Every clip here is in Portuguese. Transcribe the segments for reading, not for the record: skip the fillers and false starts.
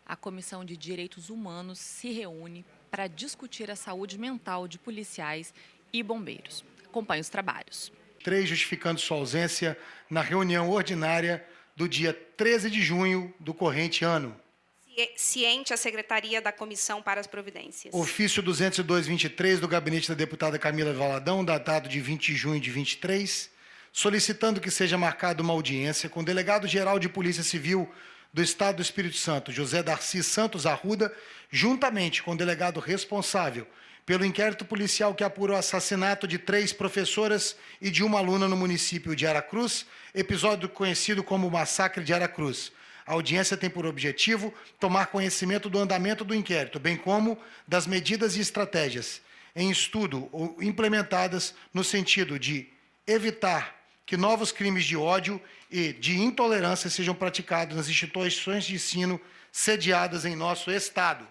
a Comissão de Direitos Humanos se reúne para discutir a saúde mental de policiais e bombeiros. Acompanhe os trabalhos. 3, justificando sua ausência na reunião ordinária do dia 13 de junho do corrente ano. Ciente a Secretaria da Comissão para as Providências. Ofício 202-23 do gabinete da deputada Camila Valadão, datado de 20 de junho de 23, solicitando que seja marcada uma audiência com o delegado-geral de Polícia Civil do Estado do Espírito Santo, José Darcy Santos Arruda, juntamente com o delegado responsável pelo inquérito policial que apurou o assassinato de 3 professoras e de uma aluna no município de Aracruz, episódio conhecido como Massacre de Aracruz. A audiência tem por objetivo tomar conhecimento do andamento do inquérito, bem como das medidas e estratégias em estudo ou implementadas no sentido de evitar que novos crimes de ódio e de intolerância sejam praticados nas instituições de ensino sediadas em nosso Estado.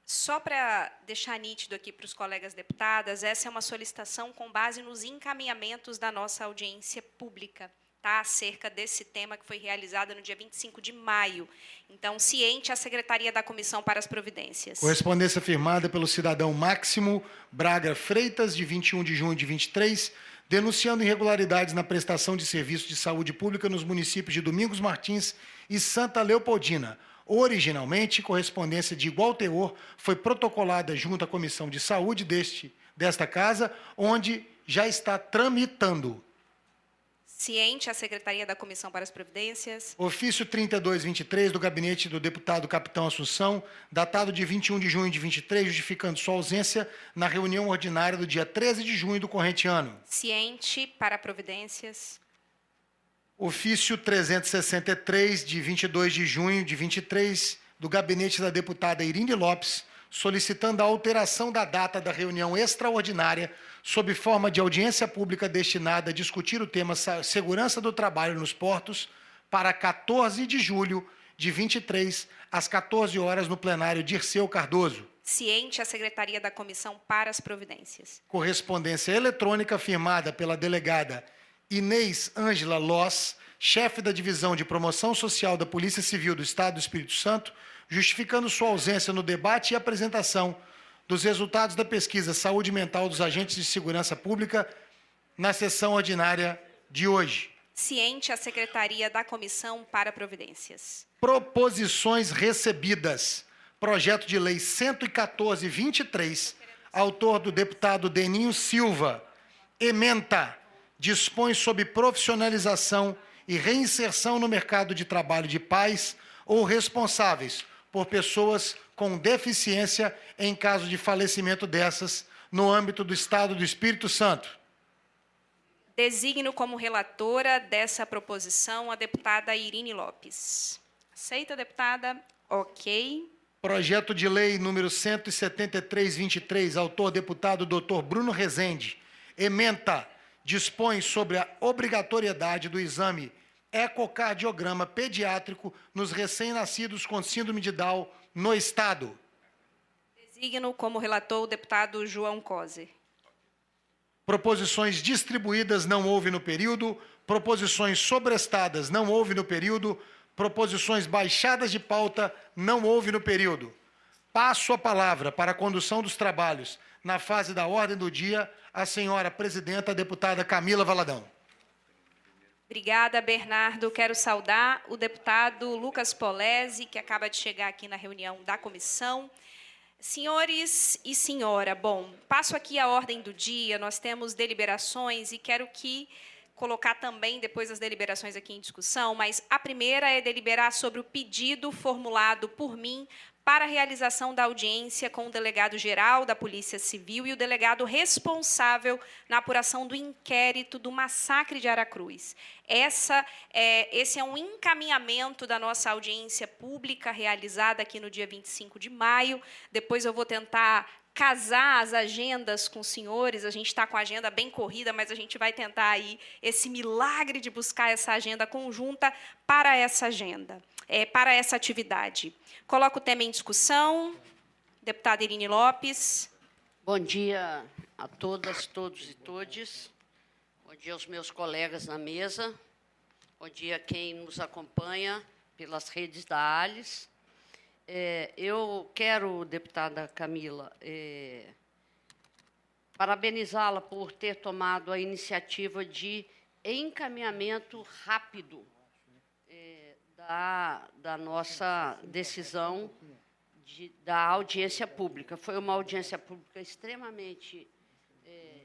Só para deixar nítido aqui para os colegas deputadas, essa é uma solicitação com base nos encaminhamentos da nossa audiência pública, tá? Acerca desse tema que foi realizada no dia 25 de maio. Então, ciente a Secretaria da Comissão para as Providências. Correspondência firmada pelo cidadão Máximo Braga Freitas, de 21 de junho de 23, denunciando irregularidades na prestação de serviços de saúde pública nos municípios de Domingos Martins e Santa Leopoldina. Originalmente, correspondência de igual teor foi protocolada junto à Comissão de Saúde desta casa, onde já está tramitando. Ciente a Secretaria da Comissão para as Providências. Ofício 3223 do gabinete do deputado Capitão Assunção, datado de 21 de junho de 23, justificando sua ausência na reunião ordinária do dia 13 de junho do corrente ano. Ciente para providências. Ofício 363, de 22 de junho de 23, do gabinete da deputada Irine Lopes, solicitando a alteração da data da reunião extraordinária sob forma de audiência pública destinada a discutir o tema segurança do trabalho nos portos para 14 de julho de 23, às 14 horas, no plenário Dirceu Cardoso. Ciente a Secretaria da Comissão para as Providências. Correspondência eletrônica firmada pela delegada Inês Ângela Loss, chefe da Divisão de Promoção Social da Polícia Civil do Estado do Espírito Santo, justificando sua ausência no debate e apresentação dos resultados da pesquisa Saúde Mental dos Agentes de Segurança Pública na sessão ordinária de hoje. Ciente a Secretaria da Comissão para Providências. Proposições recebidas. Projeto de Lei 114-23, autor do deputado Deninho Silva. Ementa. Dispõe sobre profissionalização e reinserção no mercado de trabalho de pais ou responsáveis por pessoas com deficiência em caso de falecimento dessas no âmbito do Estado do Espírito Santo. Designo como relatora dessa proposição a deputada Irine Lopes. Aceita, deputada? Ok. Projeto de Lei número 173-23, autor deputado Dr. Bruno Rezende. Ementa. Dispõe sobre a obrigatoriedade do exame ecocardiograma pediátrico nos recém-nascidos com síndrome de Down no Estado. Designo como relator o deputado João Coser. Proposições distribuídas não houve no período, proposições sobrestadas não houve no período, proposições baixadas de pauta não houve no período. Passo a palavra para a condução dos trabalhos na fase da ordem do dia a senhora presidenta, a deputada Camila Valadão. Obrigada, Bernardo. Quero saudar o deputado Lucas Polese, que acaba de chegar aqui na reunião da comissão. Senhores e senhora, bom, passo aqui a ordem do dia, nós temos deliberações e quero colocar também depois as deliberações aqui em discussão, mas a primeira é deliberar sobre o pedido formulado por mim para a realização da audiência com o delegado-geral da Polícia Civil e o delegado responsável na apuração do inquérito do massacre de Aracruz. Esse é um encaminhamento da nossa audiência pública realizada aqui no dia 25 de maio. Depois eu vou tentar casar as agendas com os senhores. A gente está com a agenda bem corrida, mas a gente vai tentar aí esse milagre de buscar essa agenda conjunta para essa agenda, para essa atividade. Coloco o tema em discussão. Deputada Irine Lopes. Bom dia a todas, todos e todes. Bom dia aos meus colegas na mesa. Bom dia a quem nos acompanha pelas redes da ALIS. Eu quero, deputada Camila, parabenizá-la por ter tomado a iniciativa de encaminhamento rápido da nossa decisão da audiência pública. Foi uma audiência pública extremamente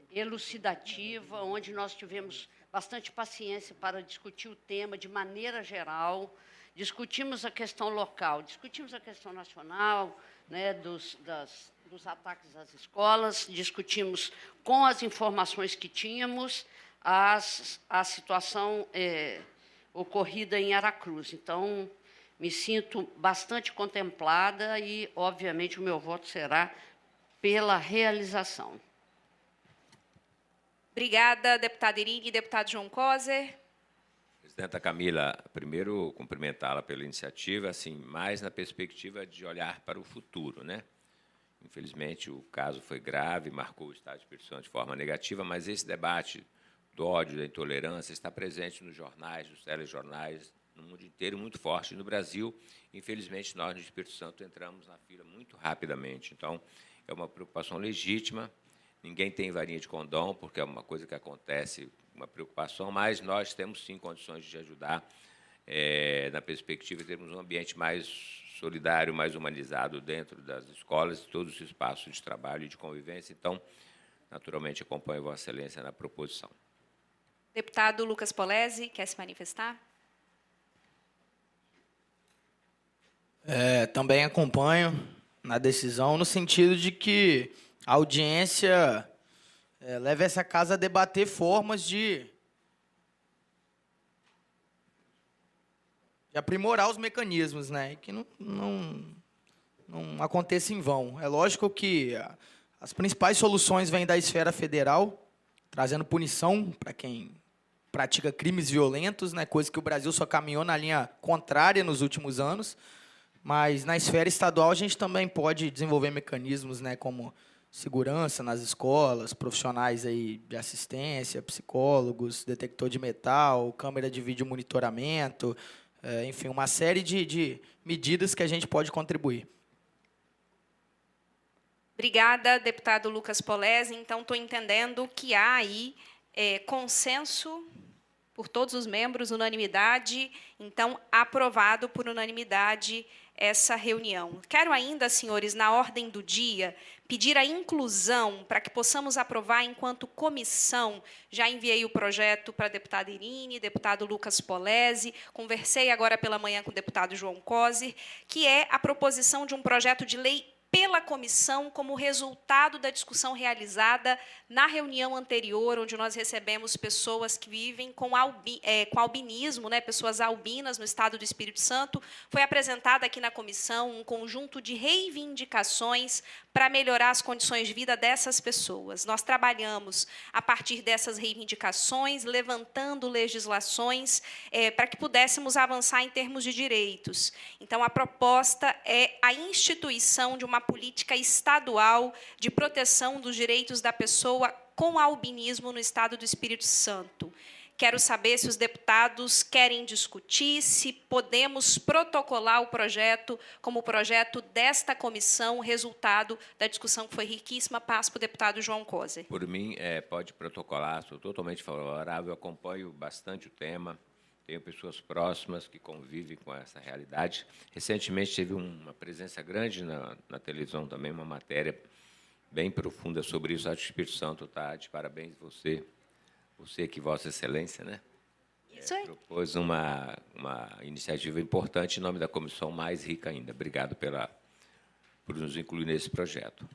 elucidativa, onde nós tivemos bastante paciência para discutir o tema de maneira geral, discutimos a questão local, discutimos a questão nacional, né, dos ataques às escolas, discutimos com as informações que tínhamos a situação ocorrida em Aracruz. Então, me sinto bastante contemplada e, obviamente, o meu voto será pela realização. Obrigada, deputada Irine. Deputado João Coser. Presidenta Camila, primeiro cumprimentá-la pela iniciativa, assim, mais na perspectiva de olhar para o futuro, né? Infelizmente, o caso foi grave, marcou o Estado do Espírito Santo de forma negativa, mas esse debate do ódio, da intolerância, está presente nos jornais, nos telejornais, no mundo inteiro, muito forte. No Brasil, infelizmente, nós, no Espírito Santo, entramos na fila muito rapidamente. Então, é uma preocupação legítima. Ninguém tem varinha de condão, porque é uma coisa que acontece, uma preocupação, mas nós temos, sim, condições de ajudar na perspectiva de termos um ambiente mais solidário, mais humanizado dentro das escolas e todos os espaços de trabalho e de convivência. Então, naturalmente, acompanho Vossa Excelência na proposição. Deputado Lucas Polezi, quer se manifestar? Também acompanho na decisão, no sentido de que a audiência leva essa casa a debater formas de aprimorar os mecanismos, né? E que não aconteça em vão. É lógico que as principais soluções vêm da esfera federal, trazendo punição para quem pratica crimes violentos, né? Coisa que o Brasil só caminhou na linha contrária nos últimos anos. Mas na esfera estadual a gente também pode desenvolver mecanismos, né, como segurança nas escolas, profissionais aí de assistência, psicólogos, detector de metal, câmera de vídeo monitoramento, enfim, uma série de medidas que a gente pode contribuir. Obrigada, deputado Lucas Polezi. Então, estou entendendo que há aí consenso por todos os membros, unanimidade. Então, aprovado por unanimidade essa reunião. Quero ainda, senhores, na ordem do dia, pedir a inclusão para que possamos aprovar enquanto comissão. Já enviei o projeto para a deputada Irine, deputado Lucas Polezi, conversei agora pela manhã com o deputado João Coser, que é a proposição de um projeto de lei pela comissão como resultado da discussão realizada na reunião anterior, onde nós recebemos pessoas que vivem com albinismo, né, pessoas albinas no estado do Espírito Santo. Foi apresentado aqui na comissão um conjunto de reivindicações para melhorar as condições de vida dessas pessoas. Nós trabalhamos a partir dessas reivindicações, levantando legislações para que pudéssemos avançar em termos de direitos. Então, a proposta é a instituição de uma política estadual de proteção dos direitos da pessoa com albinismo no estado do Espírito Santo. Quero saber se os deputados querem discutir, se podemos protocolar o projeto como projeto desta comissão, resultado da discussão que foi riquíssima. Passo para o deputado João Coser. Por mim, pode protocolar, sou totalmente favorável, acompanho bastante o tema, tenho pessoas próximas que convivem com essa realidade. Recentemente teve uma presença grande na televisão também, uma matéria bem profunda sobre isso. Acho que o Espírito Santo está de parabéns você que Vossa Excelência, né? Isso aí. Propôs uma iniciativa importante em nome da comissão mais rica ainda. Obrigado por nos incluir nesse projeto.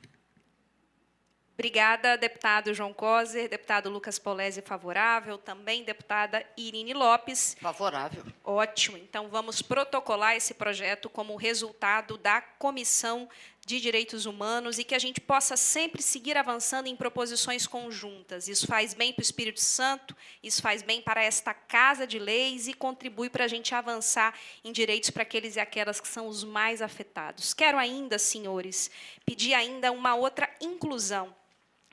Obrigada, deputado João Coser. Deputado Lucas Polezi, favorável. Também deputada Irine Lopes. Favorável. Ótimo. Então, vamos protocolar esse projeto como resultado da Comissão de Direitos Humanos e que a gente possa sempre seguir avançando em proposições conjuntas. Isso faz bem para o Espírito Santo, isso faz bem para esta Casa de Leis e contribui para a gente avançar em direitos para aqueles e aquelas que são os mais afetados. Quero ainda, senhores, pedir ainda uma outra inclusão,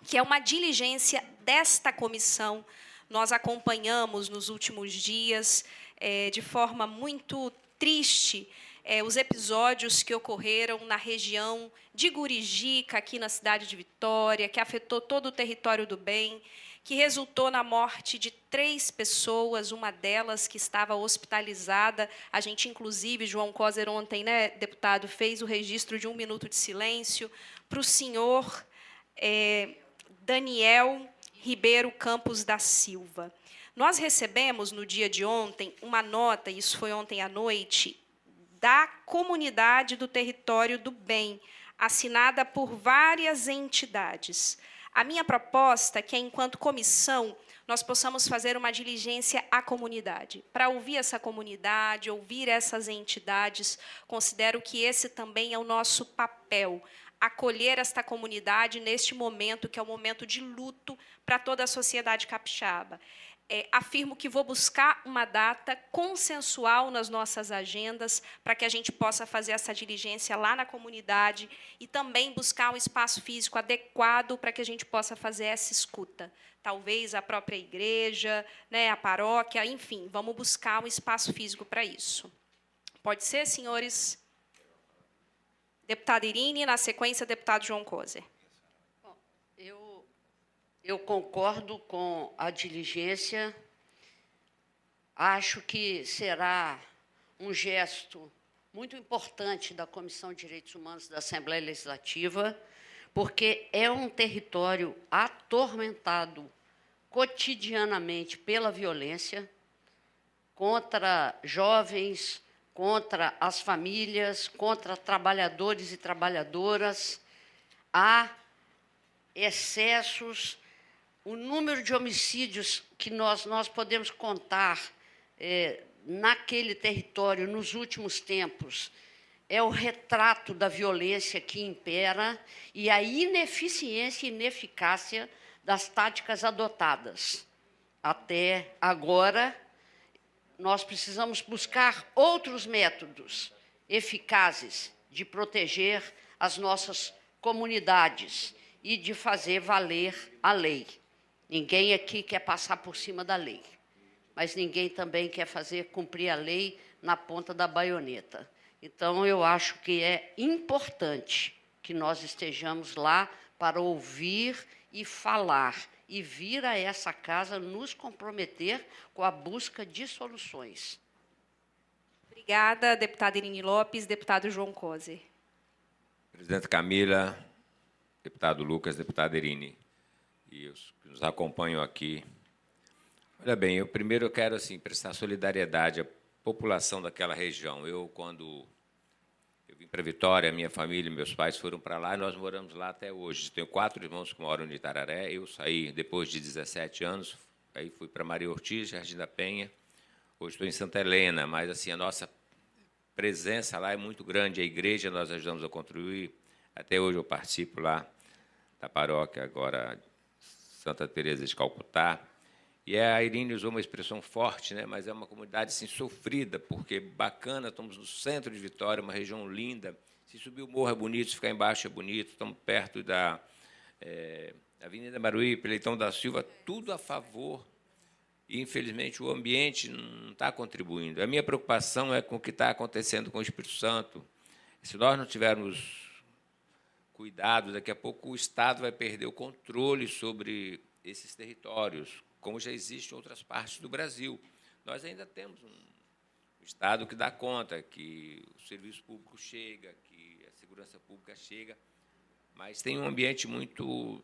que é uma diligência desta comissão. Nós acompanhamos nos últimos dias, de forma muito triste, os episódios que ocorreram na região de Gurijica, aqui na cidade de Vitória, que afetou todo o território do bem, que resultou na morte de 3 pessoas, uma delas que estava hospitalizada. A gente, inclusive, João Coser ontem, né, deputado, fez o registro de 1 minuto de silêncio para o senhor Daniel Ribeiro Campos da Silva. Nós recebemos, no dia de ontem, uma nota, isso foi ontem à noite, da comunidade do território do bem, assinada por várias entidades. A minha proposta é que, enquanto comissão, nós possamos fazer uma diligência à comunidade. Para ouvir essa comunidade, ouvir essas entidades, considero que esse também é o nosso papel, acolher esta comunidade neste momento, que é um momento de luto para toda a sociedade capixaba. Afirmo que vou buscar uma data consensual nas nossas agendas para que a gente possa fazer essa diligência lá na comunidade e também buscar um espaço físico adequado para que a gente possa fazer essa escuta. Talvez a própria igreja, né, a paróquia, enfim, vamos buscar um espaço físico para isso. Pode ser, senhores? Deputada Irine, na sequência, deputado João Coser. Bom, eu concordo com a diligência. Acho que será um gesto muito importante da Comissão de Direitos Humanos da Assembleia Legislativa, porque é um território atormentado cotidianamente pela violência contra jovens, contra as famílias, contra trabalhadores e trabalhadoras. Há excessos. O número de homicídios que nós podemos contar naquele território nos últimos tempos é o retrato da violência que impera e a ineficiência e ineficácia das táticas adotadas. Até agora, nós precisamos buscar outros métodos eficazes de proteger as nossas comunidades e de fazer valer a lei. Ninguém aqui quer passar por cima da lei, mas ninguém também quer fazer cumprir a lei na ponta da baioneta. Então, eu acho que é importante que nós estejamos lá para ouvir e falar, e vir a essa casa nos comprometer com a busca de soluções. Obrigada, deputada Irine Lopes. Deputado João Coser. Presidente Camila, deputado Lucas, deputada Irine, e os que nos acompanham aqui. Olha bem, eu quero assim, prestar solidariedade à população daquela região. Quando eu vim para Vitória, minha família, meus pais foram para lá, e nós moramos lá até hoje. Tenho 4 irmãos que moram em Itararé. Eu saí depois de 17 anos, aí fui para Maria Ortiz, Jardim da Penha. Hoje estou em Santa Helena, mas assim, a nossa presença lá é muito grande. A igreja nós ajudamos a construir. Até hoje eu participo lá da paróquia, agora Santa Teresa de Calcutá. E a Irine usou uma expressão forte, né? Mas é uma comunidade assim, sofrida, porque bacana, estamos no centro de Vitória, uma região linda. Se subir o morro é bonito, se ficar embaixo é bonito, estamos perto da Avenida Baruí, Leitão da Silva, tudo a favor. E, infelizmente, o ambiente não está contribuindo. A minha preocupação é com o que está acontecendo com o Espírito Santo. Se nós não tivermos cuidado, daqui a pouco o Estado vai perder o controle sobre esses territórios, como já existe em outras partes do Brasil. Nós ainda temos um Estado que dá conta, que o serviço público chega, que a segurança pública chega, mas tem um ambiente muito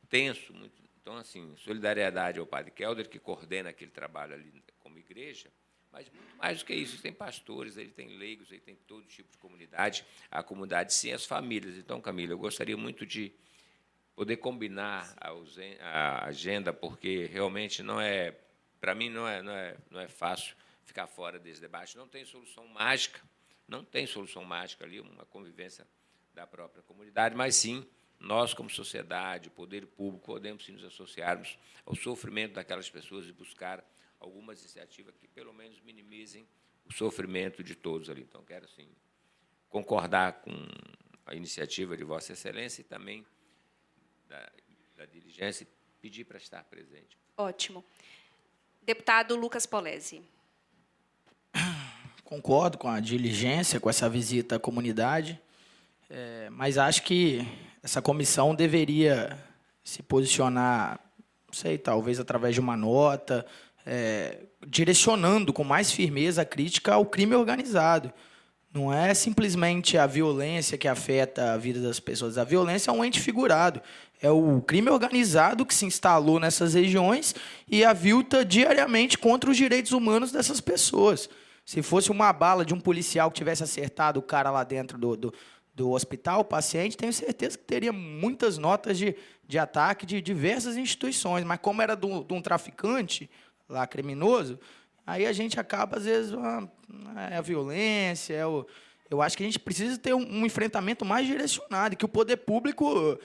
tenso. Então, assim, solidariedade ao padre Kelder, que coordena aquele trabalho ali como igreja, mas muito mais do que isso, tem pastores, ele tem leigos, ele tem todo tipo de comunidade, a comunidade sim, as famílias. Então, Camila, eu gostaria muito de poder combinar a agenda, porque realmente para mim não é fácil ficar fora desse debate. Não tem solução mágica ali, uma convivência da própria comunidade, mas sim, nós como sociedade, poder público, podemos sim nos associarmos ao sofrimento daquelas pessoas e buscar algumas iniciativas que pelo menos minimizem o sofrimento de todos ali. Então, quero sim concordar com a iniciativa de Vossa Excelência e também da diligência, pedir para estar presente. Ótimo. Deputado Lucas Polezi. concordo com a diligência, com essa visita à comunidade, mas acho que essa comissão deveria se posicionar, não sei, talvez através de uma nota, direcionando com mais firmeza a crítica ao crime organizado. Não é simplesmente a violência que afeta a vida das pessoas. A violência é um ente figurado. É o crime organizado que se instalou nessas regiões e avilta diariamente contra os direitos humanos dessas pessoas. Se fosse uma bala de um policial que tivesse acertado o cara lá dentro do hospital, o paciente, tenho certeza que teria muitas notas de ataque de diversas instituições. Mas como era de um traficante lá criminoso, aí a gente acaba, às vezes, a violência. Eu acho que a gente precisa ter um enfrentamento mais direcionado, que o poder público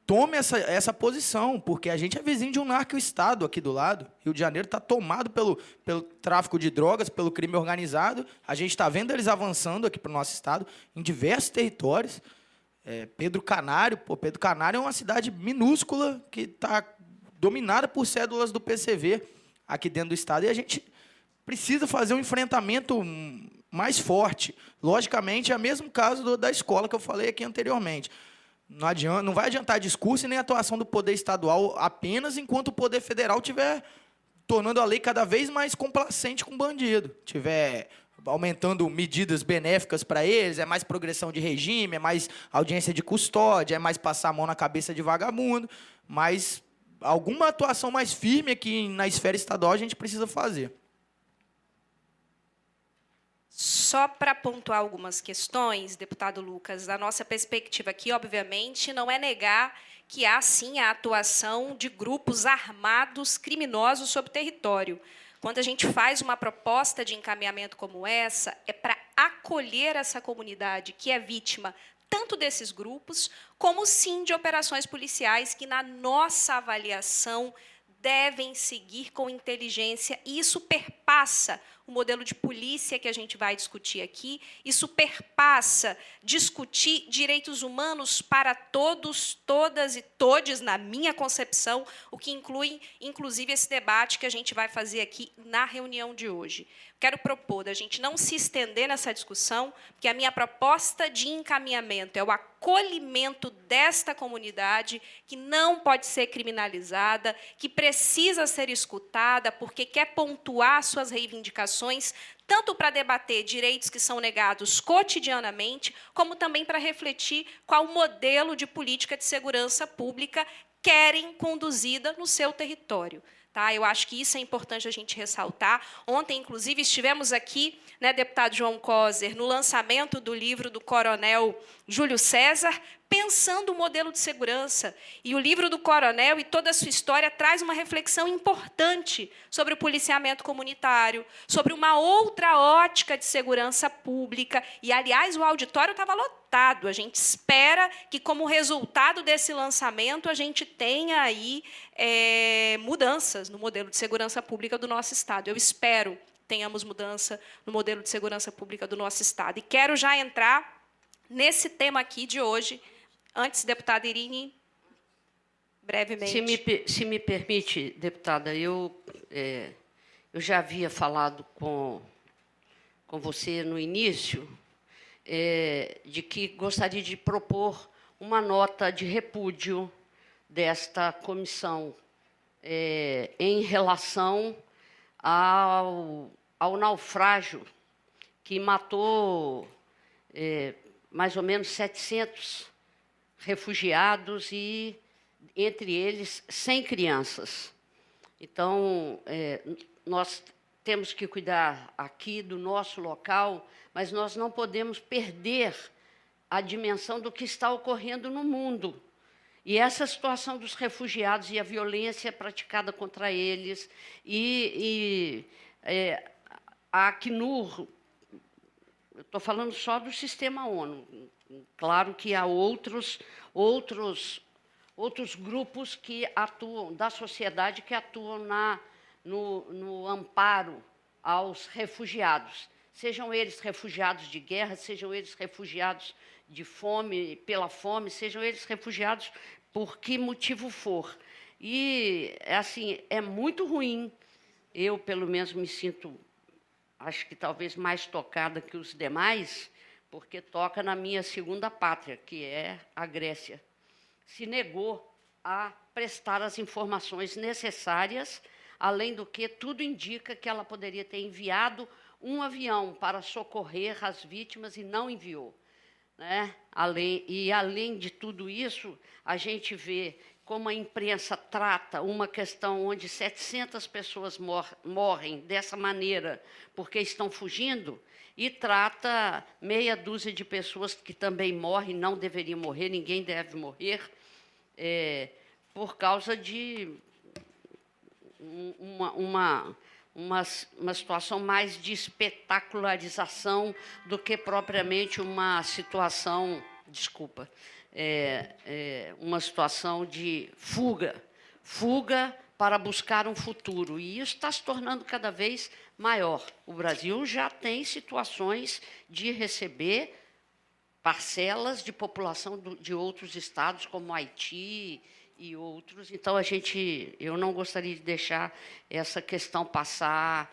tome essa posição, porque a gente é vizinho de um narco-estado aqui do lado. Rio de Janeiro está tomado pelo tráfico de drogas, pelo crime organizado. A gente está vendo eles avançando aqui para o nosso estado, em diversos territórios. Pedro Canário é uma cidade minúscula que está dominada por cédulas do PCV aqui dentro do estado, e a gente precisa fazer um enfrentamento mais forte. Logicamente, é o mesmo caso da escola que eu falei aqui anteriormente. Não vai adiantar discurso e nem atuação do poder estadual apenas enquanto o poder federal estiver tornando a lei cada vez mais complacente com o bandido, estiver aumentando medidas benéficas para eles, é mais progressão de regime, é mais audiência de custódia, é mais passar a mão na cabeça de vagabundo, mas alguma atuação mais firme aqui na esfera estadual a gente precisa fazer. Só para pontuar algumas questões, deputado Lucas, da nossa perspectiva aqui, obviamente, não é negar que há, sim, a atuação de grupos armados criminosos sobre o território. Quando a gente faz uma proposta de encaminhamento como essa, é para acolher essa comunidade que é vítima tanto desses grupos, como, sim, de operações policiais que, na nossa avaliação, devem seguir com inteligência, e isso perpassa o modelo de polícia que a gente vai discutir aqui, isso perpassa discutir direitos humanos para todos, todas e todes, na minha concepção, o que inclui, inclusive, esse debate que a gente vai fazer aqui na reunião de hoje. Quero propor da gente não se estender nessa discussão, porque a minha proposta de encaminhamento é o acolhimento desta comunidade que não pode ser criminalizada, que precisa ser escutada, porque quer pontuar suas reivindicações, tanto para debater direitos que são negados cotidianamente, como também para refletir qual modelo de política de segurança pública querem conduzida no seu território. Tá? Eu acho que isso é importante a gente ressaltar. Ontem, inclusive, estivemos aqui, né, deputado João Coser, no lançamento do livro do coronel Júlio César, pensando o modelo de segurança. E o livro do coronel e toda a sua história traz uma reflexão importante sobre o policiamento comunitário, sobre uma outra ótica de segurança pública. E, aliás, o auditório estava lotado. A gente espera que, como resultado desse lançamento, a gente tenha aí mudanças no modelo de segurança pública do nosso Estado. Eu espero que tenhamos mudança no modelo de segurança pública do nosso Estado. E quero já entrar nesse tema aqui de hoje. Antes, deputada Irine, brevemente. Se me permite, deputada, eu já havia falado com você no início de que gostaria de propor uma nota de repúdio desta comissão em relação ao naufrágio que matou mais ou menos 700 refugiados e, entre eles, 100 crianças. Então, nós temos que cuidar aqui do nosso local, mas nós não podemos perder a dimensão do que está ocorrendo no mundo. E essa situação dos refugiados e a violência praticada contra eles, a Acnur, eu estou falando só do sistema ONU. Claro que há outros grupos que atuam, da sociedade, que atuam no amparo aos refugiados. Sejam eles refugiados de guerra, sejam eles refugiados de fome, pela fome, sejam eles refugiados por que motivo for. E, assim, é muito ruim, eu, pelo menos, me sinto acho que talvez mais tocada que os demais, porque toca na minha segunda pátria, que é a Grécia. Se negou a prestar as informações necessárias, além do que tudo indica que ela poderia ter enviado um avião para socorrer as vítimas e não enviou, né? Além de tudo isso, a gente vê como a imprensa trata uma questão onde 700 pessoas morrem dessa maneira porque estão fugindo, e trata meia dúzia de pessoas que também morrem, não deveriam morrer, ninguém deve morrer, por causa de uma situação mais de espetacularização do que propriamente uma situação, uma situação de fuga para buscar um futuro. E isso está se tornando cada vez maior. O Brasil já tem situações de receber parcelas de população de outros estados, como Haiti e outros. Então, eu não gostaria de deixar essa questão passar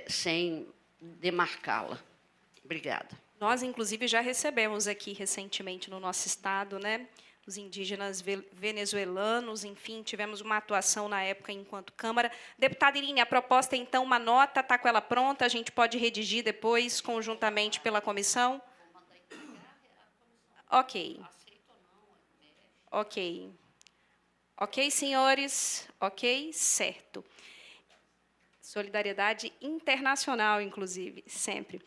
sem demarcá-la. Obrigada. Nós, inclusive, já recebemos aqui recentemente no nosso estado, né, os indígenas venezuelanos, enfim, tivemos uma atuação na época enquanto Câmara. Deputada Irinha, a proposta é, então, uma nota, está com ela pronta, a gente pode redigir depois, conjuntamente pela comissão? Ok. Ok. Ok, senhores? Ok? Certo. Solidariedade internacional, inclusive, sempre.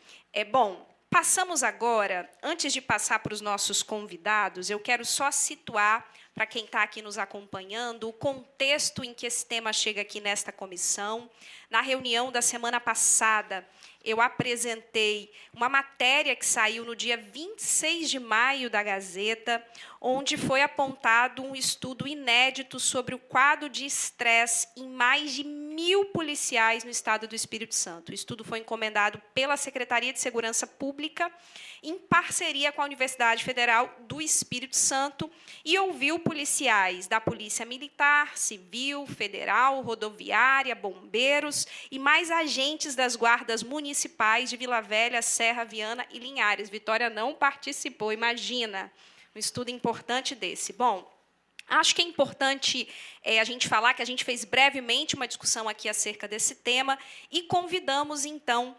Bom, passamos agora, antes de passar para os nossos convidados, eu quero só situar, para quem está aqui nos acompanhando, o contexto em que esse tema chega aqui nesta comissão. Na reunião da semana passada, eu apresentei uma matéria que saiu no dia 26 de maio da Gazeta, onde foi apontado um estudo inédito sobre o quadro de estresse em mais de 1.000 policiais no estado do Espírito Santo. O estudo foi encomendado pela Secretaria de Segurança Pública, em parceria com a Universidade Federal do Espírito Santo, e ouviu policiais da Polícia Militar, Civil, Federal, Rodoviária, bombeiros e mais agentes das guardas municipais de Vila Velha, Serra, Viana e Linhares. Vitória não participou, imagina, um estudo importante desse. Bom, acho que é importante a gente falar que a gente fez brevemente uma discussão aqui acerca desse tema e convidamos, então,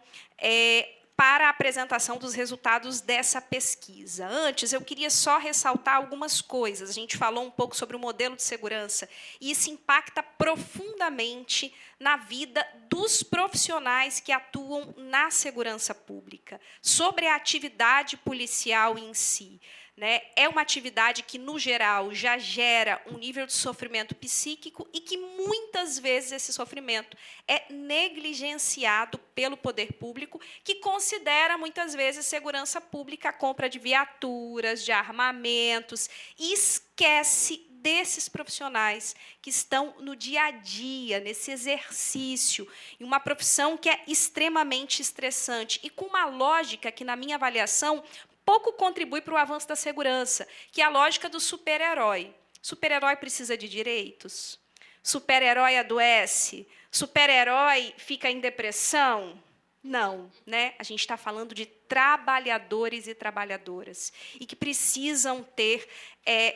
para a apresentação dos resultados dessa pesquisa. Antes, eu queria só ressaltar algumas coisas. A gente falou um pouco sobre o modelo de segurança, e isso impacta profundamente na vida dos profissionais que atuam na segurança pública, sobre a atividade policial em si. É uma atividade que, no geral, já gera um nível de sofrimento psíquico e que, muitas vezes, esse sofrimento é negligenciado pelo poder público, que considera, muitas vezes, segurança pública a compra de viaturas, de armamentos, e esquece desses profissionais que estão no dia a dia, nesse exercício, em uma profissão que é extremamente estressante e com uma lógica que, na minha avaliação, pouco contribui para o avanço da segurança, que é a lógica do super-herói. Super-herói precisa de direitos? Super-herói adoece? Super-herói fica em depressão? Não, né? A gente está falando de trabalhadores e trabalhadoras e que precisam ter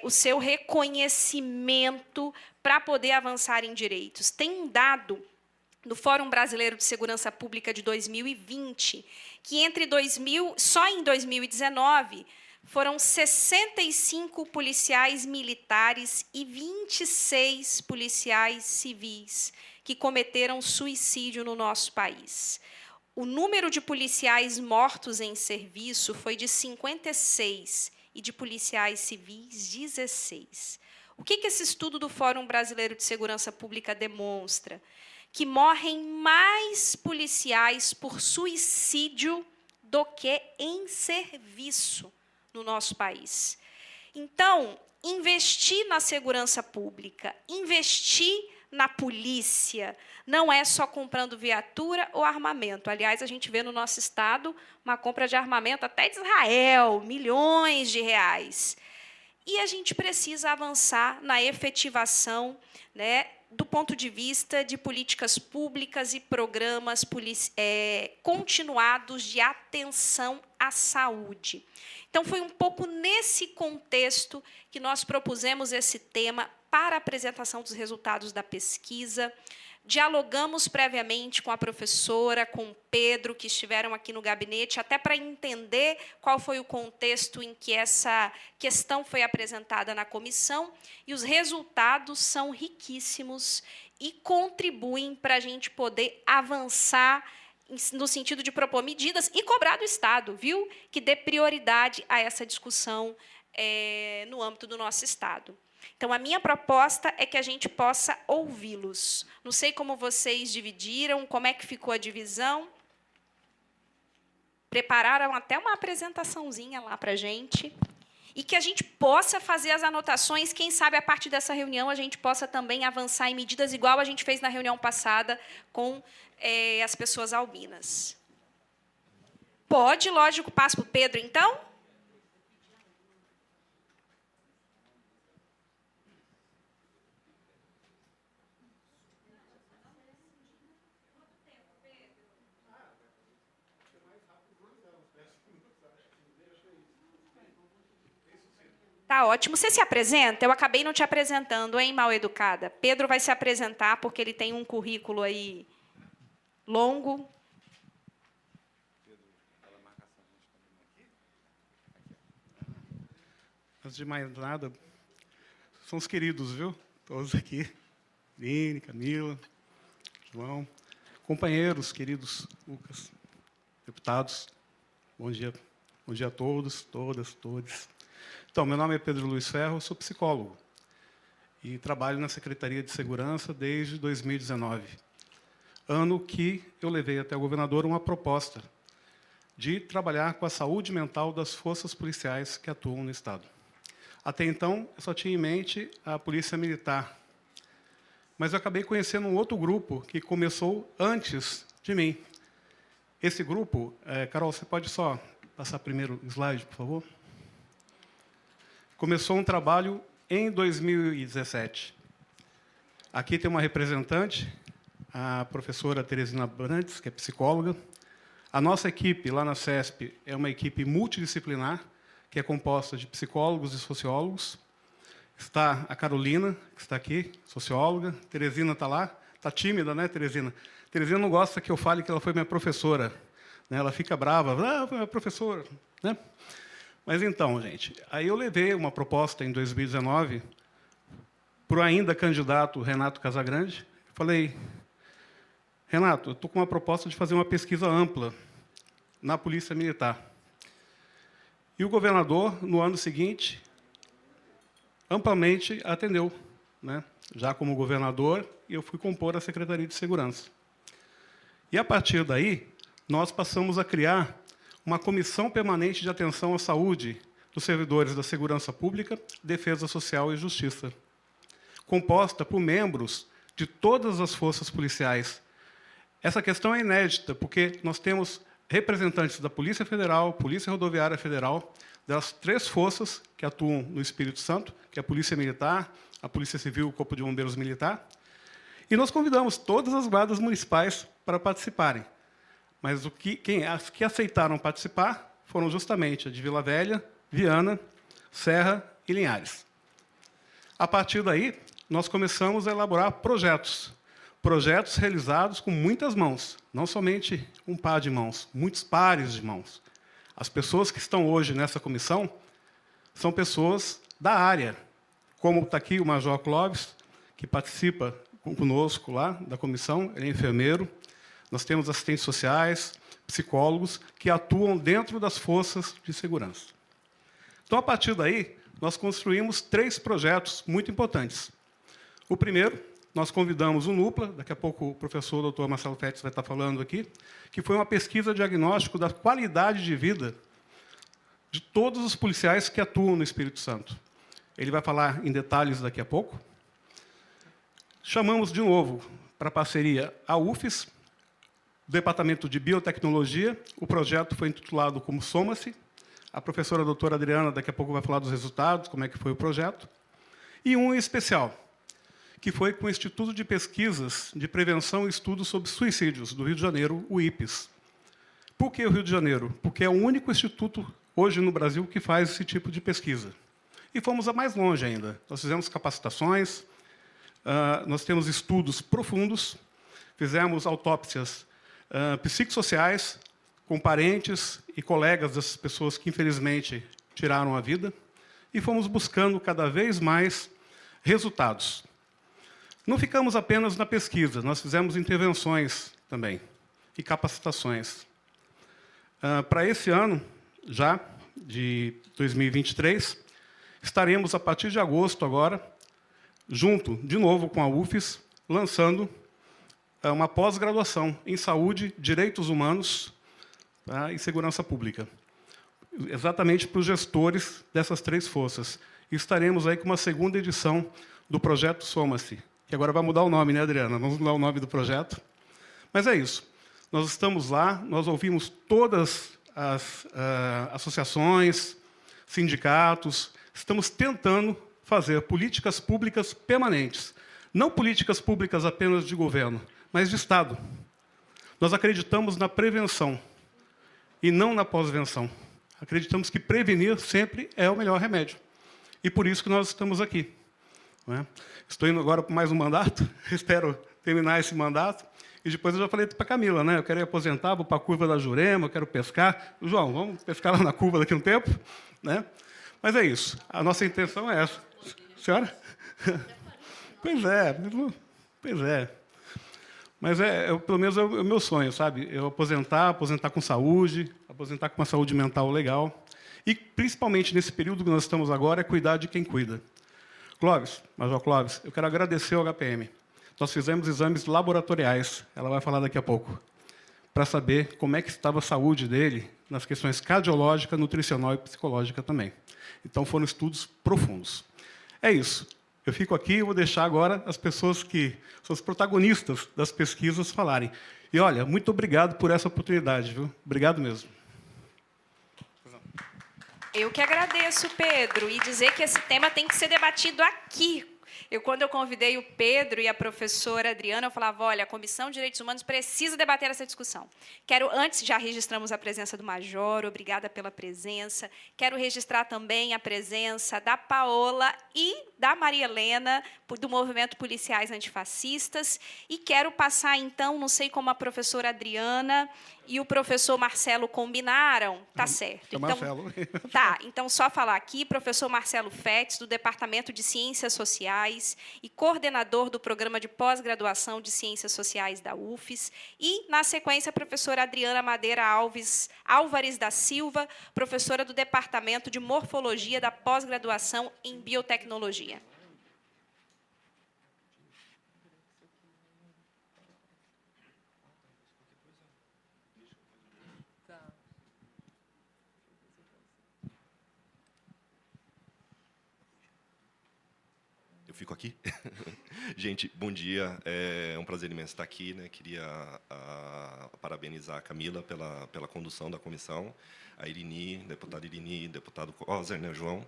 o seu reconhecimento para poder avançar em direitos. Tem um dado do Fórum Brasileiro de Segurança Pública de 2020, que só em 2019 foram 65 policiais militares e 26 policiais civis que cometeram suicídio no nosso país. O número de policiais mortos em serviço foi de 56 e de policiais civis 16. O que esse estudo do Fórum Brasileiro de Segurança Pública demonstra? Que morrem mais policiais por suicídio do que em serviço no nosso país. Então, investir na segurança pública, investir na polícia, não é só comprando viatura ou armamento. Aliás, a gente vê no nosso estado uma compra de armamento até de Israel, milhões de reais. E a gente precisa avançar na efetivação, do ponto de vista de políticas públicas e programas continuados de atenção à saúde. Então, foi um pouco nesse contexto que nós propusemos esse tema para a apresentação dos resultados da pesquisa. Dialogamos previamente com a professora, com o Pedro, que estiveram aqui no gabinete, até para entender qual foi o contexto em que essa questão foi apresentada na comissão, e os resultados são riquíssimos e contribuem para a gente poder avançar no sentido de propor medidas e cobrar do Estado, viu, que dê prioridade a essa discussão no âmbito do nosso Estado. Então, a minha proposta é que a gente possa ouvi-los. Não sei como vocês dividiram, como é que ficou a divisão. Prepararam até uma apresentaçãozinha lá para a gente. E que a gente possa fazer as anotações, quem sabe, a partir dessa reunião, a gente possa também avançar em medidas igual a gente fez na reunião passada com as pessoas albinas. Pode, lógico, passo para o Pedro, então? Tá ótimo. Você se apresenta? Eu acabei não te apresentando, hein, mal educada. Pedro vai se apresentar, porque ele tem um currículo aí longo. Antes de mais nada, são os queridos, viu? Todos aqui. Aline, Camila, João. Companheiros, queridos Lucas, deputados. Bom dia. Bom dia a todos, todas, todos. Então, meu nome é Pedro Luiz Ferro, sou psicólogo e trabalho na Secretaria de Segurança desde 2019, ano que eu levei até o governador uma proposta de trabalhar com a saúde mental das forças policiais que atuam no Estado. Até então, eu só tinha em mente a Polícia Militar, mas eu acabei conhecendo um outro grupo que começou antes de mim. Esse grupo, Carol, você pode só passar primeiro o slide, por favor? Começou um trabalho em 2017. Aqui tem uma representante, a professora Teresina Brandes, que é psicóloga. A nossa equipe, lá na CESP, é uma equipe multidisciplinar, que é composta de psicólogos e sociólogos. Está a Carolina, que está aqui, socióloga. Teresina está lá. Está tímida, né, Teresina? Teresina não gosta que eu fale que ela foi minha professora. Ela fica brava. Ah, foi minha professora. Né? Mas então, gente, aí eu levei uma proposta em 2019 para o ainda candidato Renato Casagrande. Falei, Renato, eu estou com uma proposta de fazer uma pesquisa ampla na Polícia Militar. E o governador, no ano seguinte, amplamente atendeu, né? Já como governador, e eu fui compor a Secretaria de Segurança. E, a partir daí, nós passamos a criar uma comissão permanente de atenção à saúde dos servidores da Segurança Pública, Defesa Social e Justiça, composta por membros de todas as forças policiais. Essa questão é inédita, porque nós temos representantes da Polícia Federal, Polícia Rodoviária Federal, das 3 forças que atuam no Espírito Santo, que é a Polícia Militar, a Polícia Civil e o Corpo de Bombeiros Militar, e nós convidamos todas as guardas municipais para participarem. Mas as que aceitaram participar foram justamente a de Vila Velha, Viana, Serra e Linhares. A partir daí, nós começamos a elaborar projetos realizados com muitas mãos, não somente um par de mãos, muitos pares de mãos. As pessoas que estão hoje nessa comissão são pessoas da área, como está aqui o Major Clóvis, que participa conosco lá da comissão, ele é enfermeiro. Nós temos assistentes sociais, psicólogos, que atuam dentro das forças de segurança. Então, a partir daí, nós construímos 3 projetos muito importantes. O primeiro, nós convidamos o NUPLA, daqui a pouco o professor doutor Marcelo Fettes vai estar falando aqui, que foi uma pesquisa diagnóstico da qualidade de vida de todos os policiais que atuam no Espírito Santo. Ele vai falar em detalhes daqui a pouco. Chamamos de novo para a parceria a UFES, Departamento de Biotecnologia. O projeto foi intitulado como Soma-se. A professora doutora Adriana daqui a pouco vai falar dos resultados, como é que foi o projeto. E um especial, que foi com o Instituto de Pesquisas de Prevenção e Estudos sobre Suicídios, do Rio de Janeiro, o IPES. Por que o Rio de Janeiro? Porque é o único instituto, hoje, no Brasil, que faz esse tipo de pesquisa. E fomos a mais longe ainda. Nós fizemos capacitações, nós temos estudos profundos, fizemos autópsias psicossociais com parentes e colegas das pessoas que, infelizmente, tiraram a vida, e fomos buscando cada vez mais resultados. Não ficamos apenas na pesquisa, nós fizemos intervenções também e capacitações. Para esse ano, já, de 2023, estaremos, a partir de agosto agora, junto, de novo, com a UFES, lançando uma pós-graduação em Saúde, Direitos Humanos, tá, e Segurança Pública, exatamente para os gestores dessas 3 forças. E estaremos aí com uma segunda edição do projeto Soma-se, que agora vai mudar o nome, né, Adriana? Vamos mudar o nome do projeto. Mas é isso. Nós estamos lá, nós ouvimos todas as associações, sindicatos, estamos tentando fazer políticas públicas permanentes. Não políticas públicas apenas de governo, mas de Estado. Nós acreditamos na prevenção e não na pós-venção. Acreditamos que prevenir sempre é o melhor remédio. E por isso que nós estamos aqui. Não é? Estou indo agora para mais um mandato, espero terminar esse mandato. E depois eu já falei para a Camila, né? Eu quero ir aposentar, vou para a curva da Jurema, eu quero pescar. João, vamos pescar lá na curva daqui a um tempo? Né? Mas é isso. A nossa intenção é essa. Senhora? Pois é. Mas pelo menos é o meu sonho, sabe? Eu aposentar com saúde, aposentar com uma saúde mental legal. E, principalmente nesse período que nós estamos agora, é cuidar de quem cuida. Clóvis, Major Clóvis, eu quero agradecer ao HPM. Nós fizemos exames laboratoriais, ela vai falar daqui a pouco, para saber como é que estava a saúde dele nas questões cardiológica, nutricional e psicológica também. Então, foram estudos profundos. É isso. Eu fico aqui e vou deixar agora as pessoas que são os protagonistas das pesquisas falarem. E, olha, muito obrigado por essa oportunidade, viu? Obrigado mesmo. Eu que agradeço, Pedro, e dizer que esse tema tem que ser debatido aqui. Quando eu convidei o Pedro e a professora Adriana, eu falava, olha, a Comissão de Direitos Humanos precisa debater essa discussão. Antes, já registramos a presença do Major, obrigada pela presença. Quero registrar também a presença da Paola e da Maria Helena, do Movimento Policiais Antifascistas. E quero passar, então, não sei como a professora Adriana e o professor Marcelo combinaram, tá certo. Então, Marcelo. Tá, então só falar aqui, professor Marcelo Fetes, do Departamento de Ciências Sociais e coordenador do Programa de Pós-Graduação de Ciências Sociais da UFES, e, na sequência, a professora Adriana Madeira Álvares da Silva, professora do Departamento de Morfologia da Pós-Graduação em Biotecnologia. Fico aqui. Gente, bom dia. É um prazer imenso estar aqui, né? Queria parabenizar a Camila pela condução da comissão, a Irini, deputada Irini, deputado Coser, né, João.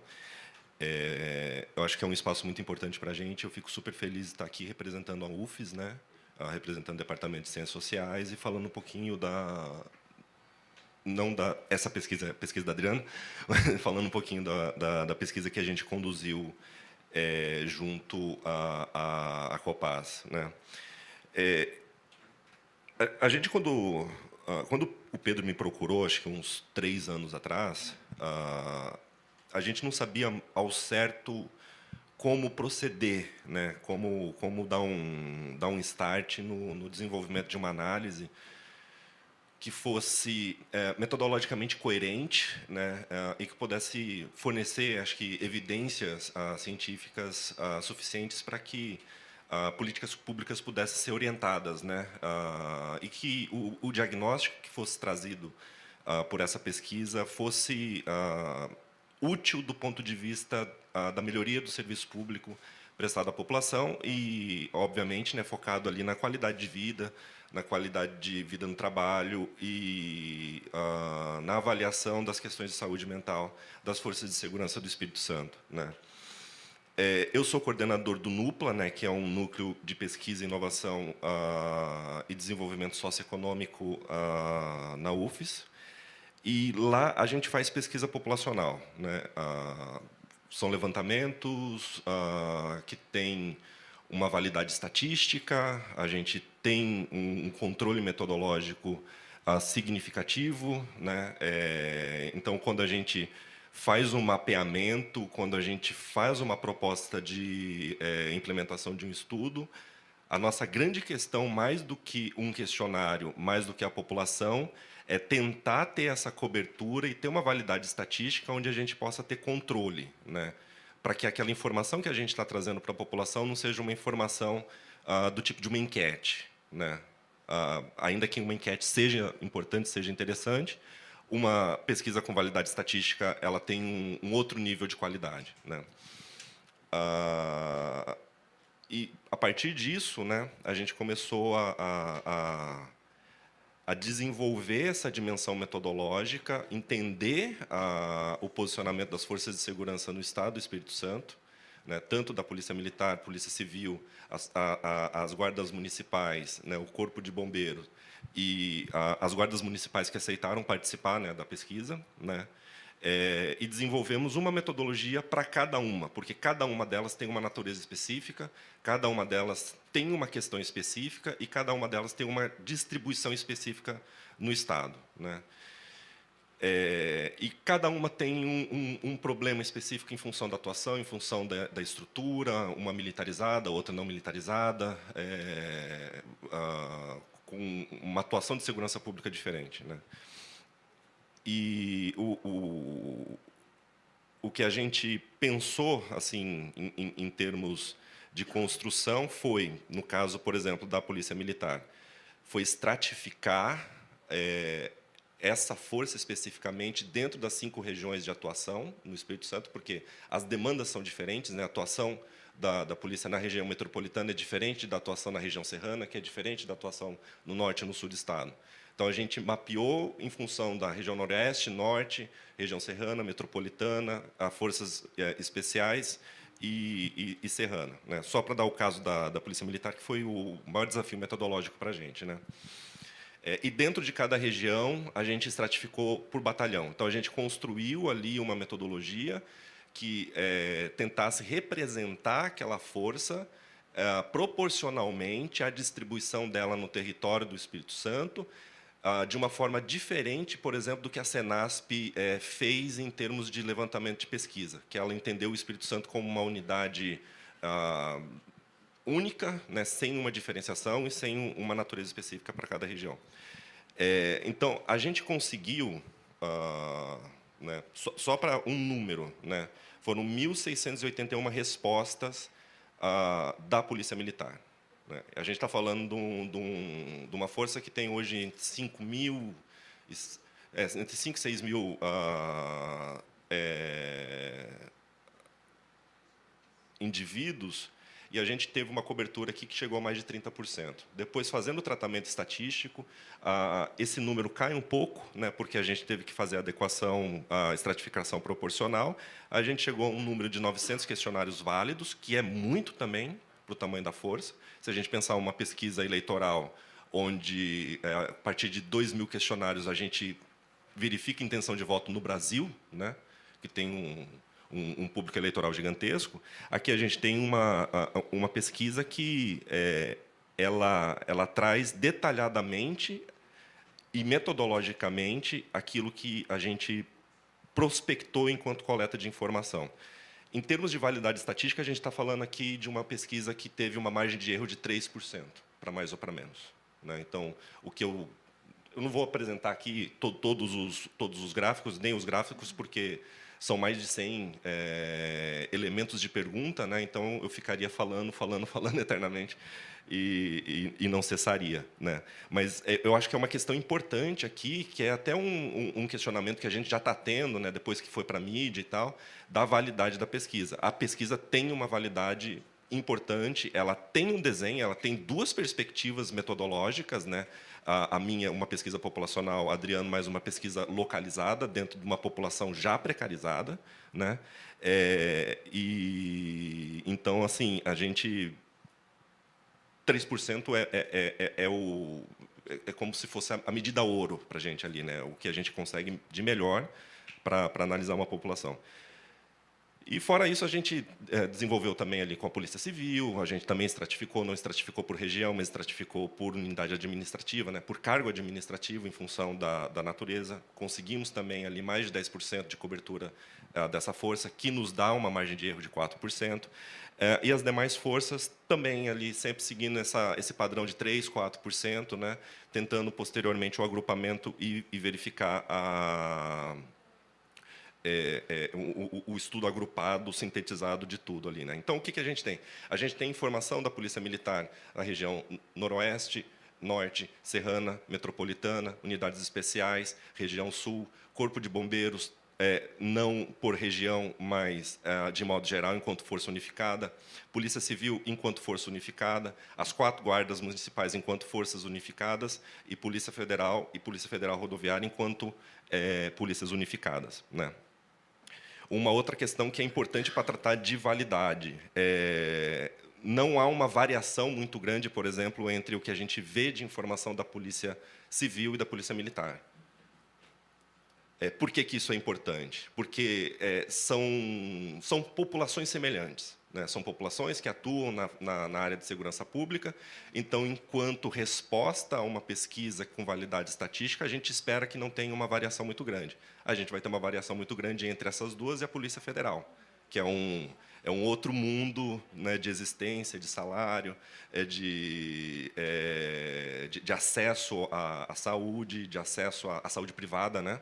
Eu acho que é um espaço muito importante para a gente. Eu fico super feliz de estar aqui representando a UFES, né? Representando o Departamento de Ciências Sociais e falando um pouquinho essa pesquisa da Adriana, falando um pouquinho da pesquisa que a gente conduziu junto à Copaz, né? A gente, quando o Pedro me procurou, acho que uns 3 anos atrás, a gente não sabia ao certo como proceder, né? Como dar um start no desenvolvimento de uma análise que fosse metodologicamente coerente, né, e que pudesse fornecer, acho que, evidências científicas suficientes para que políticas públicas pudessem ser orientadas, né, e que o diagnóstico que fosse trazido por essa pesquisa fosse útil do ponto de vista da melhoria do serviço público prestado à população e, obviamente, né, focado ali na qualidade de vida, no trabalho e na avaliação das questões de saúde mental das forças de segurança do Espírito Santo, né? Eu sou coordenador do NUPLA, né, que é um núcleo de pesquisa, inovação e desenvolvimento socioeconômico na UFES. E lá a gente faz pesquisa populacional, né? São levantamentos que têm uma validade estatística, a gente tem um controle metodológico significativo, né? Então, quando a gente faz um mapeamento, quando a gente faz uma proposta de implementação de um estudo, a nossa grande questão, mais do que um questionário, mais do que a população, é tentar ter essa cobertura e ter uma validade estatística onde a gente possa ter controle, né? Para que aquela informação que a gente está trazendo para a população não seja uma informação do tipo de uma enquete, né? Ainda que uma enquete seja importante, seja interessante, uma pesquisa com validade estatística ela tem um outro nível de qualidade, né? E a partir disso, né, a gente começou a desenvolver essa dimensão metodológica, entender o posicionamento das forças de segurança no Estado do Espírito Santo, né, tanto da Polícia Militar, Polícia Civil, as guardas municipais, né, o Corpo de Bombeiros e as guardas municipais que aceitaram participar, né, da pesquisa, né, e desenvolvemos uma metodologia para cada uma, porque cada uma delas tem uma natureza específica, cada uma delas tem uma questão específica e cada uma delas tem uma distribuição específica no Estado, né? E cada uma tem um problema específico em função da atuação, em função da estrutura, uma militarizada, outra não militarizada, com uma atuação de segurança pública diferente, né? E o que a gente pensou, assim, em termos de construção foi, no caso, por exemplo, da Polícia Militar, foi estratificar essa força especificamente dentro das 5 regiões de atuação no Espírito Santo, porque as demandas são diferentes, né? A atuação da polícia na região metropolitana é diferente da atuação na região serrana, que é diferente da atuação no norte e no sul do estado. Então, a gente mapeou em função da região noroeste, norte, região serrana, metropolitana, a forças especiais e serrana, né? Só para dar o caso da Polícia Militar, que foi o maior desafio metodológico para a gente, né? E dentro de cada região, a gente estratificou por batalhão. Então, a gente construiu ali uma metodologia que tentasse representar aquela força proporcionalmente à distribuição dela no território do Espírito Santo, de uma forma diferente, por exemplo, do que a Senasp fez em termos de levantamento de pesquisa, que ela entendeu o Espírito Santo como uma unidade única, né, sem uma diferenciação e sem uma natureza específica para cada região. Então, a gente conseguiu, né, só para um número, né, foram 1.681 respostas da Polícia Militar. Né. A gente está falando de uma força que tem hoje entre 5 e 6 mil indivíduos, e a gente teve uma cobertura aqui que chegou a mais de 30%. Depois, fazendo o tratamento estatístico, esse número cai um pouco, né, porque a gente teve que fazer a adequação, a estratificação proporcional. A gente chegou a um número de 900 questionários válidos, que é muito também para o tamanho da força. Se a gente pensar uma pesquisa eleitoral, onde, a partir de 2.000 questionários, a gente verifica intenção de voto no Brasil, né, que tem um público eleitoral gigantesco. Aqui a gente tem uma pesquisa que ela traz detalhadamente e metodologicamente aquilo que a gente prospectou enquanto coleta de informação. Em termos de validade estatística, a gente está falando aqui de uma pesquisa que teve uma margem de erro de 3%, para mais ou para menos, né? Então, o que eu não vou apresentar aqui todos os gráficos, nem os gráficos, porque são mais de 100 elementos de pergunta, né? Então, eu ficaria falando eternamente e não cessaria, né? Mas eu acho que é uma questão importante aqui, que é até um questionamento que a gente já está tendo, né, depois que foi para a mídia e tal, da validade da pesquisa. A pesquisa tem uma validade importante, ela tem um desenho, ela tem 2 perspectivas metodológicas, né? A minha, uma pesquisa populacional, Adriano, mais uma pesquisa localizada dentro de uma população já precarizada, né? E Então, assim, a gente 3% é como se fosse a medida ouro para a gente ali, né? O que a gente consegue de melhor para analisar uma população. E, fora isso, a gente desenvolveu também ali com a Polícia Civil, a gente também estratificou, não estratificou por região, mas estratificou por unidade administrativa, né, por cargo administrativo, em função da natureza. Conseguimos também ali mais de 10% de cobertura dessa força, que nos dá uma margem de erro de 4%. E as demais forças também ali sempre seguindo esse padrão de 3%, 4%, né, tentando posteriormente o agrupamento e verificar o estudo agrupado, sintetizado de tudo ali, né? Então, o que a gente tem? A gente tem informação da Polícia Militar na região noroeste, norte, serrana, metropolitana, unidades especiais, região sul, Corpo de Bombeiros, não por região, mas de modo geral, enquanto força unificada, Polícia Civil enquanto força unificada, as 4 guardas municipais enquanto forças unificadas e Polícia Federal Rodoviária enquanto polícias unificadas, né? Uma outra questão que é importante para tratar de validade. Não há uma variação muito grande, por exemplo, entre o que a gente vê de informação da Polícia Civil e da Polícia Militar. Por que isso é importante? Porque são populações semelhantes, né? São populações que atuam na área de segurança pública. Então, enquanto resposta a uma pesquisa com validade estatística, a gente espera que não tenha uma variação muito grande. A gente vai ter uma variação muito grande entre essas duas e a Polícia Federal, que é um outro mundo, né, de existência, de salário, de acesso à saúde, de acesso à saúde privada, né?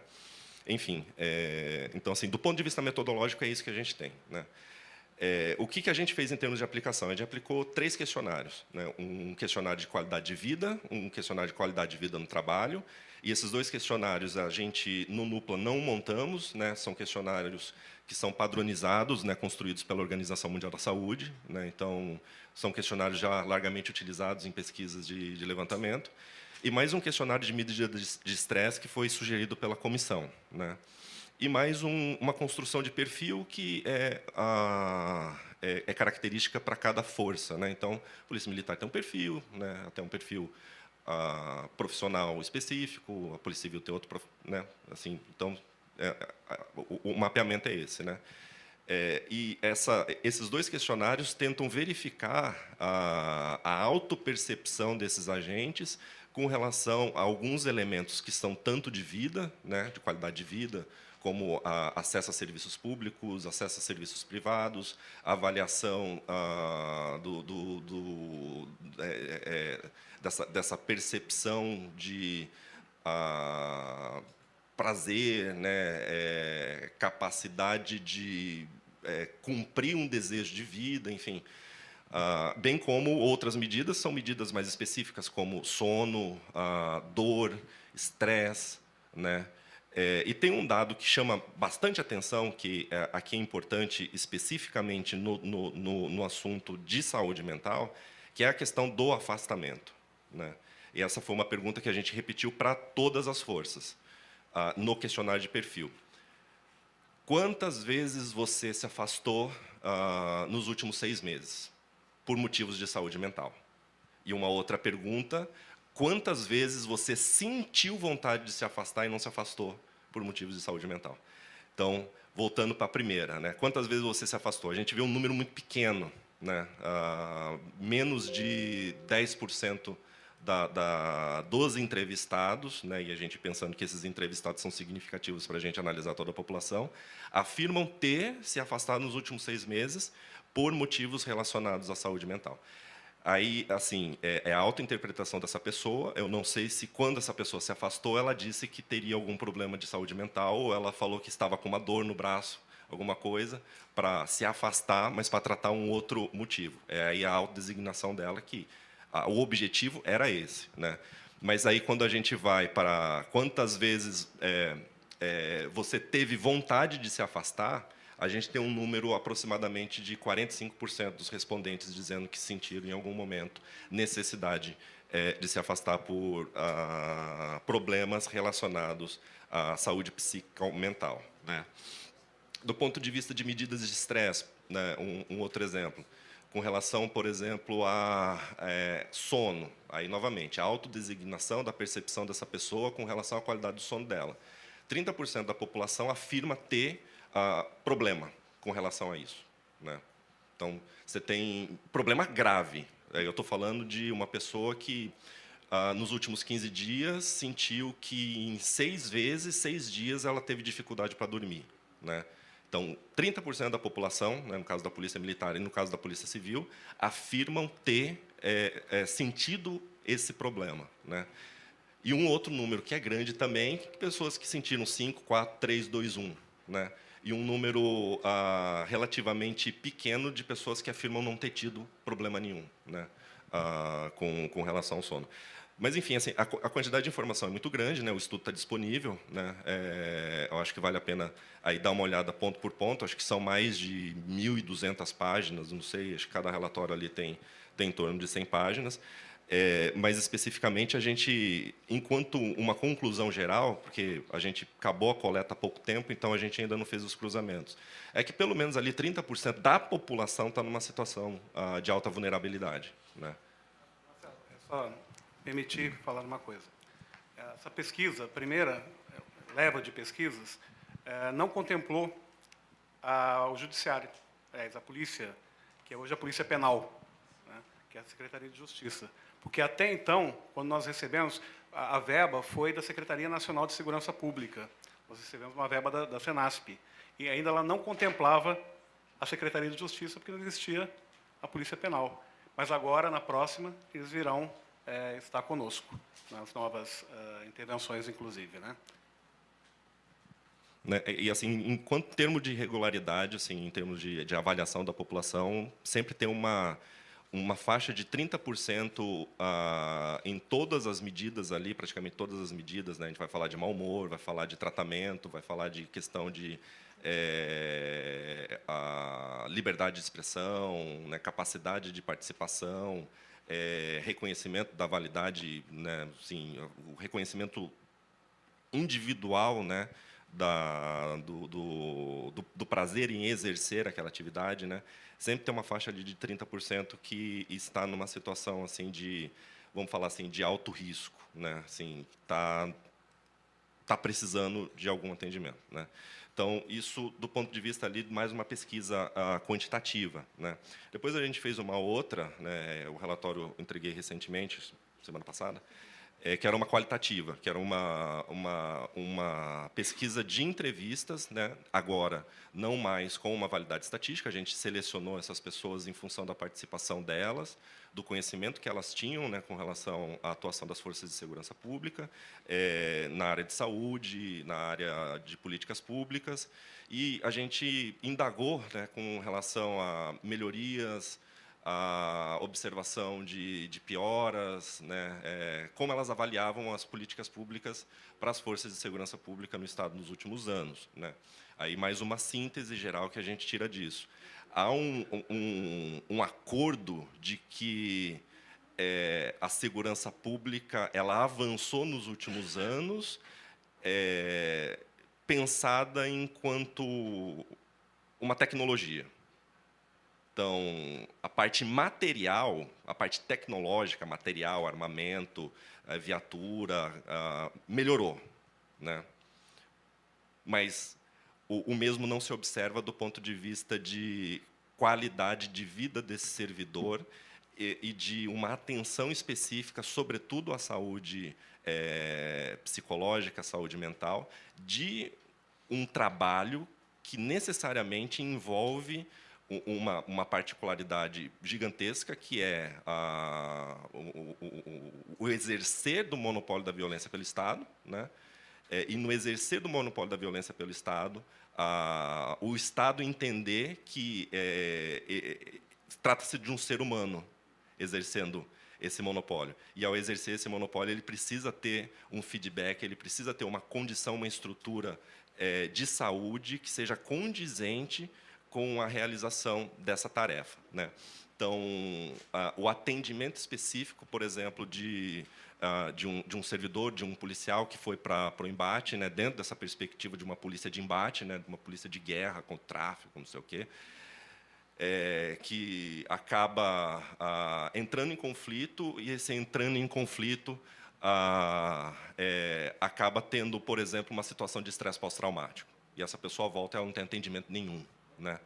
Enfim, então, assim, do ponto de vista metodológico, é isso que a gente tem, né? O que a gente fez em termos de aplicação? A gente aplicou 3 questionários, né? Um questionário de qualidade de vida, um questionário de qualidade de vida no trabalho, e esses 2 questionários a gente, no NUPLA, não montamos, né? São questionários que são padronizados, né? Construídos pela Organização Mundial da Saúde, né? Então, são questionários já largamente utilizados em pesquisas de levantamento, e mais um questionário de medida de estresse que foi sugerido pela comissão, né? E mais uma construção de perfil que é característica para cada força, né? Então, a Polícia Militar tem um perfil, né? Até um perfil profissional específico, a Polícia Civil tem outro, né? Assim, então, o mapeamento é esse, né? E esses 2 questionários tentam verificar a autopercepção desses agentes com relação a alguns elementos que são tanto de vida, né, de qualidade de vida, como acesso a serviços públicos, acesso a serviços privados, avaliação dessa percepção de prazer, né, capacidade de cumprir um desejo de vida, enfim. Bem como outras medidas, são medidas mais específicas, como sono, dor, estresse, né? E tem um dado que chama bastante atenção, que aqui é importante, especificamente no assunto de saúde mental, que é a questão do afastamento, né? E essa foi uma pergunta que a gente repetiu para todas as forças, no questionário de perfil. Quantas vezes você se afastou nos últimos 6 meses? Por motivos de saúde mental. E uma outra pergunta, quantas vezes você sentiu vontade de se afastar e não se afastou por motivos de saúde mental? Então, voltando para a primeira, né? Quantas vezes você se afastou? A gente vê um número muito pequeno, né? Menos de 10% dos entrevistados, né? E a gente pensando que esses entrevistados são significativos para a gente analisar toda a população, afirmam ter se afastado nos últimos 6 meses por motivos relacionados à saúde mental. Aí, assim, é a autointerpretação dessa pessoa. Eu não sei se, quando essa pessoa se afastou, ela disse que teria algum problema de saúde mental, ou ela falou que estava com uma dor no braço, alguma coisa, para se afastar, mas para tratar um outro motivo. É aí a autodesignação dela que o objetivo era esse, né? Mas aí, quando a gente vai para quantas vezes você teve vontade de se afastar, a gente tem um número aproximadamente de 45% dos respondentes dizendo que sentiram, em algum momento, necessidade de se afastar por problemas relacionados à saúde psíquica mental, né? Do ponto de vista de medidas de estresse, né, um outro exemplo. com relação, por exemplo, a sono. Aí, novamente, a autodesignação da percepção dessa pessoa com relação à qualidade do sono dela. 30% da população afirma ter problema com relação a isso, né? Então, você tem problema grave. Eu estou falando de uma pessoa que, nos últimos 15 dias, sentiu que, em 6 dias, ela teve dificuldade para dormir, né? Então, 30% da população, né, no caso da Polícia Militar e no caso da Polícia Civil, afirmam ter sentido esse problema, né? E um outro número que é grande também, pessoas que sentiram 5, 4, 3, 2, 1, né? E um número relativamente pequeno de pessoas que afirmam não ter tido problema nenhum, né, com relação ao sono. Mas, enfim, assim, a quantidade de informação é muito grande, né? O estudo está disponível, né? Eu acho que vale a pena aí dar uma olhada ponto por ponto. Acho que são mais de 1.200 páginas, não sei, acho que cada relatório ali tem em torno de 100 páginas. Mas, especificamente, a gente, enquanto uma conclusão geral, porque a gente acabou a coleta há pouco tempo, então a gente ainda não fez os cruzamentos, é que, pelo menos, ali 30% da população está numa situação de alta vulnerabilidade, né? Só permitir falar uma coisa. Essa pesquisa, a primeira leva de pesquisas, não contemplou o Judiciário, a polícia, que é hoje a Polícia Penal, né, que é a Secretaria de Justiça. Porque, até então, quando nós recebemos, a verba foi da Secretaria Nacional de Segurança Pública. Nós recebemos uma verba da Senasp. E ainda ela não contemplava a Secretaria de Justiça, porque não existia a Polícia Penal. Mas agora, na próxima, eles virão estar conosco, nas novas intervenções, inclusive, né? E, assim, enquanto termo de regularidade, assim, em termos de avaliação da população, sempre tem uma faixa de 30% em todas as medidas ali, praticamente todas as medidas, né? A gente vai falar de mau humor, vai falar de tratamento, vai falar de questão de liberdade de expressão, né? Capacidade de participação, reconhecimento da validade, né? Assim, o reconhecimento individual, né? Do prazer em exercer aquela atividade, né? Sempre tem uma faixa ali de 30% que está numa situação assim de, vamos falar assim, de alto risco, né? Assim, tá precisando de algum atendimento, né? Então, isso, do ponto de vista ali, mais uma pesquisa quantitativa, né? Depois a gente fez uma outra, né? O relatório eu entreguei recentemente, semana passada, que era uma qualitativa, que era uma pesquisa de entrevistas, né? Agora, não mais com uma validade estatística, a gente selecionou essas pessoas em função da participação delas, do conhecimento que elas tinham, né, com relação à atuação das forças de segurança pública, na área de saúde, na área de políticas públicas, e a gente indagou, né, com relação a melhorias, a observação de pioras, né, como elas avaliavam as políticas públicas para as forças de segurança pública no Estado nos últimos anos, né. Aí mais uma síntese geral que a gente tira disso. Há um acordo de que a segurança pública ela avançou nos últimos anos, pensada enquanto uma tecnologia. Então, a parte material, a parte tecnológica, material, armamento, viatura, melhorou, né? Mas o mesmo não se observa do ponto de vista de qualidade de vida desse servidor e de uma atenção específica, sobretudo à saúde psicológica, à saúde mental, de um trabalho que necessariamente envolve uma particularidade gigantesca, que é o exercer do monopólio da violência pelo Estado, né? E, no exercer do monopólio da violência pelo Estado, o Estado entender que trata-se de um ser humano exercendo esse monopólio. E, ao exercer esse monopólio, ele precisa ter um feedback, ele precisa ter uma condição, uma estrutura de saúde que seja condizente com a realização dessa tarefa, né? Então, o atendimento específico, por exemplo, de um servidor, de um policial que foi para o embate, né, dentro dessa perspectiva de uma polícia de embate, né, de uma polícia de guerra contra o tráfico, não sei o quê, que acaba entrando em conflito, e esse entrando em conflito acaba tendo, por exemplo, uma situação de estresse pós-traumático. E essa pessoa volta e ela não tem atendimento nenhum, né?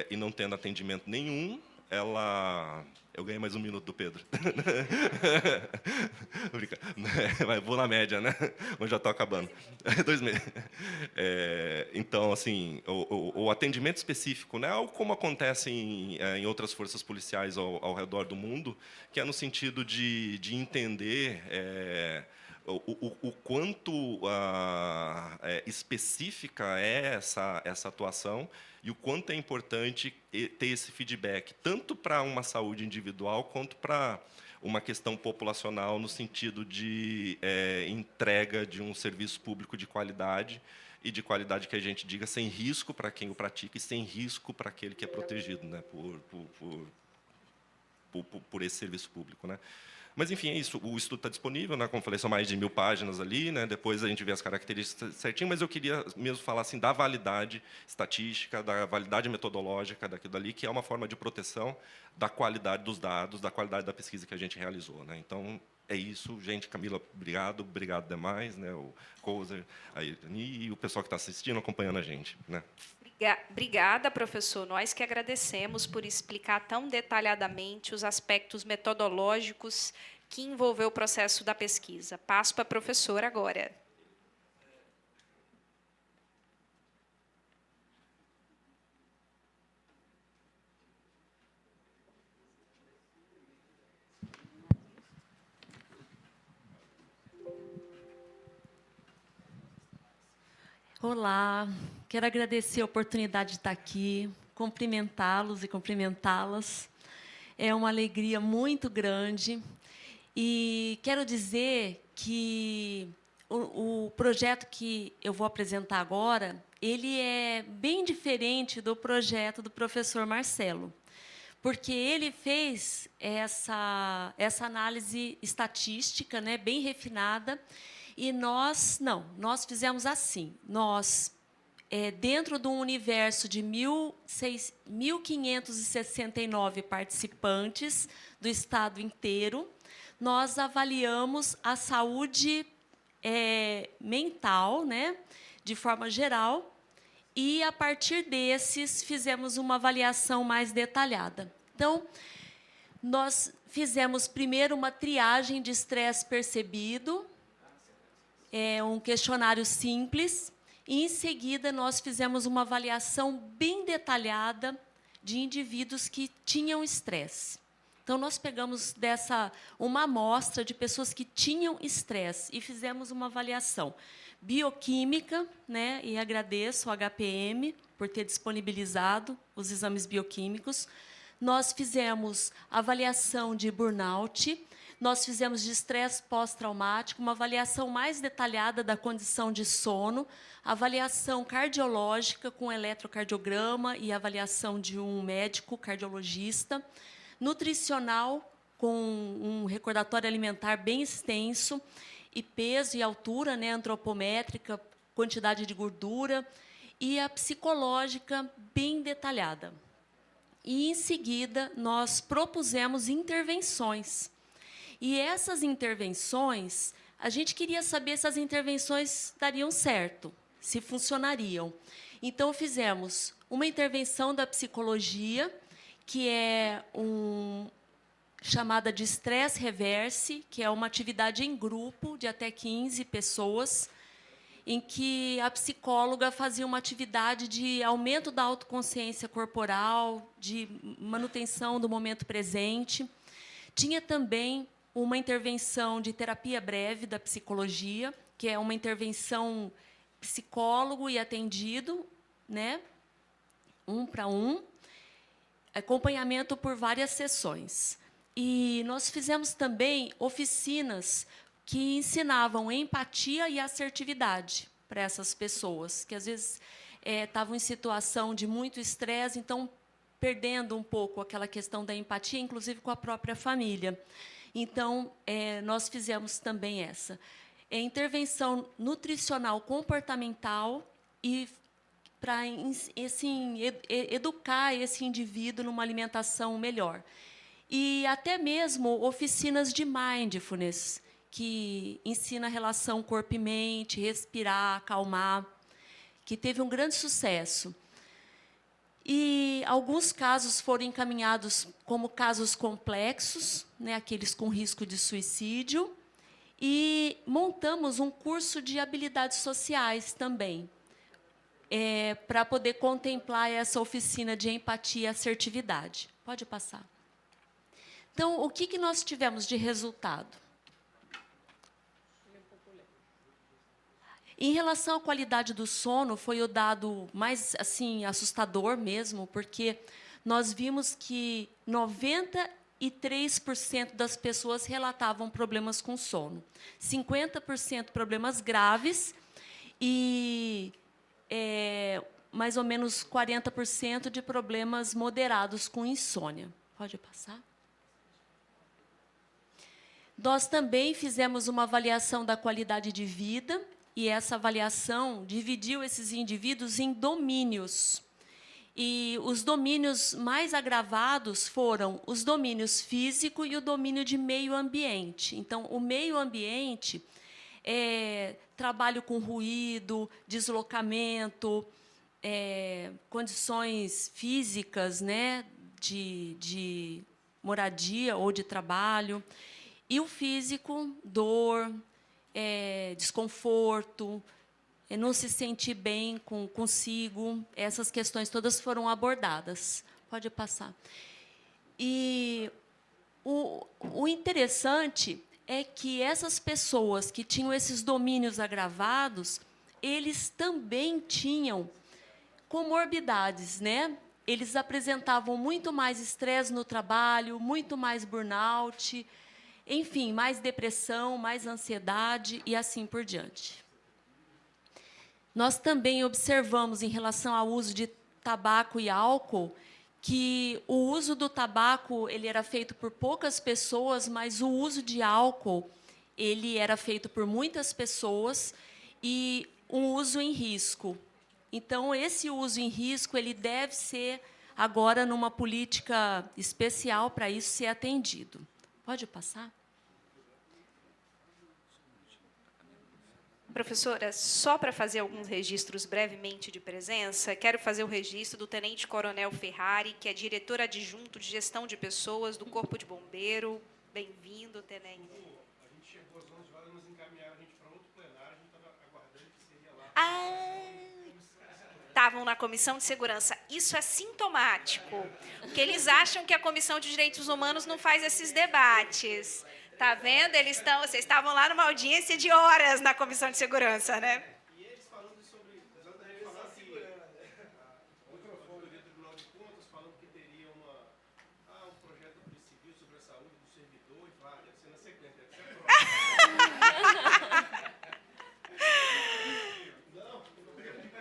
E não tendo atendimento nenhum, eu ganhei mais 1 minuto do Pedro. Mas vou na média, né? Mas já estou acabando. 2 meses. Então, assim, o atendimento específico, né? Algo como acontece em outras forças policiais ao redor do mundo, que é no sentido de entender o quanto específica é essa atuação e o quanto é importante ter esse feedback, tanto para uma saúde individual quanto para uma questão populacional, no sentido de entrega de um serviço público de qualidade, e de qualidade que a gente diga sem risco para quem o pratica e sem risco para aquele que é protegido, né, por esse serviço público, né? Mas, enfim, é isso. O estudo está disponível, né? Como falei, são mais de 1000 páginas ali, né? Depois a gente vê as características certinho, mas eu queria mesmo falar assim, da validade estatística, da validade metodológica daquilo dali, que é uma forma de proteção da qualidade dos dados, da qualidade da pesquisa que a gente realizou, né? Então, é isso. Gente, Camila, obrigado demais, né? O Couser, a Irani e o pessoal que está assistindo, acompanhando a gente, né? Obrigada, professor. Nós que agradecemos por explicar tão detalhadamente os aspectos metodológicos que envolveu o processo da pesquisa. Passo para a professora agora. Olá, quero agradecer a oportunidade de estar aqui, cumprimentá-los e cumprimentá-las. É uma alegria muito grande e quero dizer que o projeto que eu vou apresentar agora, ele é bem diferente do projeto do professor Marcelo, porque ele fez essa análise estatística, né, bem refinada. E nós fizemos assim, dentro de um universo de 1.569 participantes do estado inteiro, nós avaliamos a saúde mental, né, de forma geral, e, a partir desses, fizemos uma avaliação mais detalhada. Então, nós fizemos primeiro uma triagem de estresse percebido, um questionário simples, e, em seguida, nós fizemos uma avaliação bem detalhada de indivíduos que tinham estresse. Então, nós pegamos uma amostra de pessoas que tinham estresse e fizemos uma avaliação bioquímica, né, e agradeço ao HPM por ter disponibilizado os exames bioquímicos. Nós fizemos avaliação de burnout, nós fizemos de estresse pós-traumático, uma avaliação mais detalhada da condição de sono, avaliação cardiológica com eletrocardiograma e avaliação de um médico cardiologista, nutricional com um recordatório alimentar bem extenso, e peso e altura, né, antropométrica, quantidade de gordura, e a psicológica bem detalhada. E, em seguida, nós propusemos intervenções. E essas intervenções, a gente queria saber se as intervenções dariam certo, se funcionariam. Então, fizemos uma intervenção da psicologia, que é chamada de Stress Reverse, que é uma atividade em grupo de até 15 pessoas, em que a psicóloga fazia uma atividade de aumento da autoconsciência corporal, de manutenção do momento presente. Tinha também uma intervenção de terapia breve da psicologia, que é uma intervenção psicólogo e atendido, né, 1 para 1, acompanhamento por várias sessões. E nós fizemos também oficinas que ensinavam empatia e assertividade para essas pessoas, que às vezes estavam em situação de muito estresse, então perdendo um pouco aquela questão da empatia, inclusive com a própria família. Então, nós fizemos também essa intervenção nutricional comportamental e para assim, educar esse indivíduo numa alimentação melhor. E até mesmo oficinas de mindfulness, que ensina a relação corpo e mente, respirar, acalmar, que teve um grande sucesso. E alguns casos foram encaminhados como casos complexos, né, aqueles com risco de suicídio, e montamos um curso de habilidades sociais também, para poder contemplar essa oficina de empatia e assertividade. Pode passar. Então, o que nós tivemos de resultado? Em relação à qualidade do sono, foi o dado mais assim assustador mesmo, porque nós vimos que 93% das pessoas relatavam problemas com sono, 50% problemas graves e mais ou menos 40% de problemas moderados com insônia. Pode passar? Nós também fizemos uma avaliação da qualidade de vida, e essa avaliação dividiu esses indivíduos em domínios. E os domínios mais agravados foram os domínios físico e o domínio de meio ambiente. Então, o meio ambiente é trabalho com ruído, deslocamento, condições físicas, né, de moradia ou de trabalho. E o físico, dor, desconforto, não se sentir bem consigo, essas questões todas foram abordadas. Pode passar. E o interessante é que essas pessoas que tinham esses domínios agravados, eles também tinham comorbidades, né? Eles apresentavam muito mais estresse no trabalho, muito mais burnout, enfim, mais depressão, mais ansiedade e assim por diante. Nós também observamos, em relação ao uso de tabaco e álcool, que o uso do tabaco ele era feito por poucas pessoas, mas o uso de álcool ele era feito por muitas pessoas e um uso em risco. Então, esse uso em risco ele deve ser, agora, numa política especial para isso ser atendido. Pode passar? Professora, só para fazer alguns registros brevemente de presença, quero fazer o registro do Tenente Coronel Ferrari, que é diretor adjunto de gestão de pessoas do Corpo de Bombeiro. Bem-vindo, Tenente. A gente chegou às 11 horas, nos encaminharam a gente para outro plenário, a gente estava aguardando que seria lá. Estavam na Comissão de Segurança. Isso é sintomático, porque eles acham que a Comissão de Direitos Humanos não faz esses debates. Tá vendo? Vocês estavam lá numa audiência de horas na Comissão de Segurança, né? E eles falando sobre, exatamente, falando que o microfone do Tribunal de Contas, falando que teria um projeto da Polícia Civil sobre a saúde do servidor, e fala, deve ser na sequência, deve ser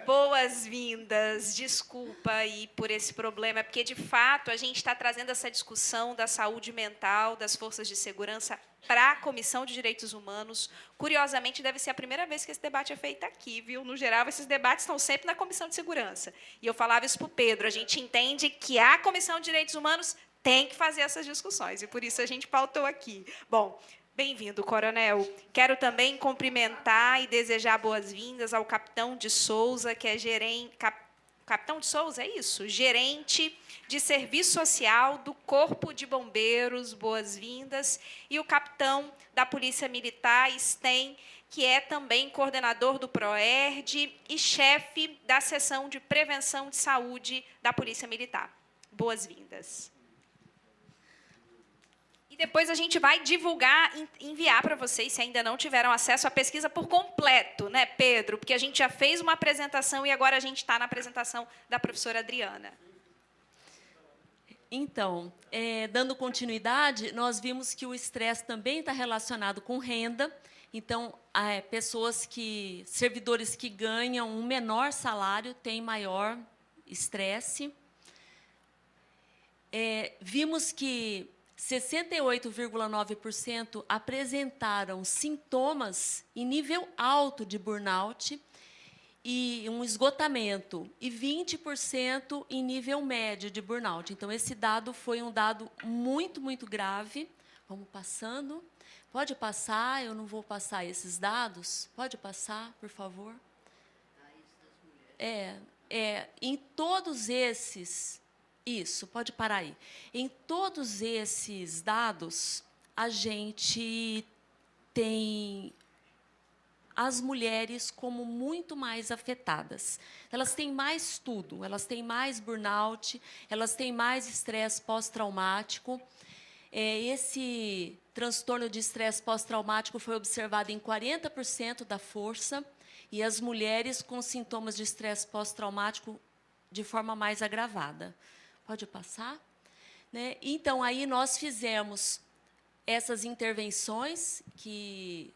Boas-vindas. Desculpa aí por esse problema, porque, de fato, a gente está trazendo essa discussão da saúde mental das forças de segurança para a Comissão de Direitos Humanos. Curiosamente, deve ser a primeira vez que esse debate é feito aqui, viu? No geral, esses debates estão sempre na Comissão de Segurança. E eu falava isso para o Pedro, a gente entende que a Comissão de Direitos Humanos tem que fazer essas discussões, e por isso a gente pautou aqui. Bom, bem-vindo, Coronel. Quero também cumprimentar e desejar boas-vindas ao Capitão de Souza, que é gerente... Capitão de Souza, é isso? Gerente de Serviço Social do Corpo de Bombeiros, boas-vindas. E o capitão da Polícia Militar, STEM, que é também coordenador do PROERD e chefe da Seção de Prevenção de Saúde da Polícia Militar. Boas-vindas. E depois a gente vai divulgar, enviar para vocês, se ainda não tiveram acesso à pesquisa por completo, né, Pedro? Porque a gente já fez uma apresentação e agora a gente está na apresentação da professora Adriana. Então, dando continuidade, nós vimos que o estresse também está relacionado com renda. Então, servidores que ganham um menor salário têm maior estresse. Vimos que 68,9% apresentaram sintomas em nível alto de burnout e um esgotamento, e 20% em nível médio de burnout. Então, esse dado foi um dado muito, muito grave. Vamos passando. Pode passar, eu não vou passar esses dados. Pode passar, por favor. Em todos esses... Isso, pode parar aí. Em todos esses dados, a gente tem as mulheres como muito mais afetadas. Elas têm mais tudo, elas têm mais burnout, elas têm mais estresse pós-traumático. Esse transtorno de estresse pós-traumático foi observado em 40% da força, e as mulheres com sintomas de estresse pós-traumático de forma mais agravada. Pode passar? Né? Então, aí nós fizemos essas intervenções, que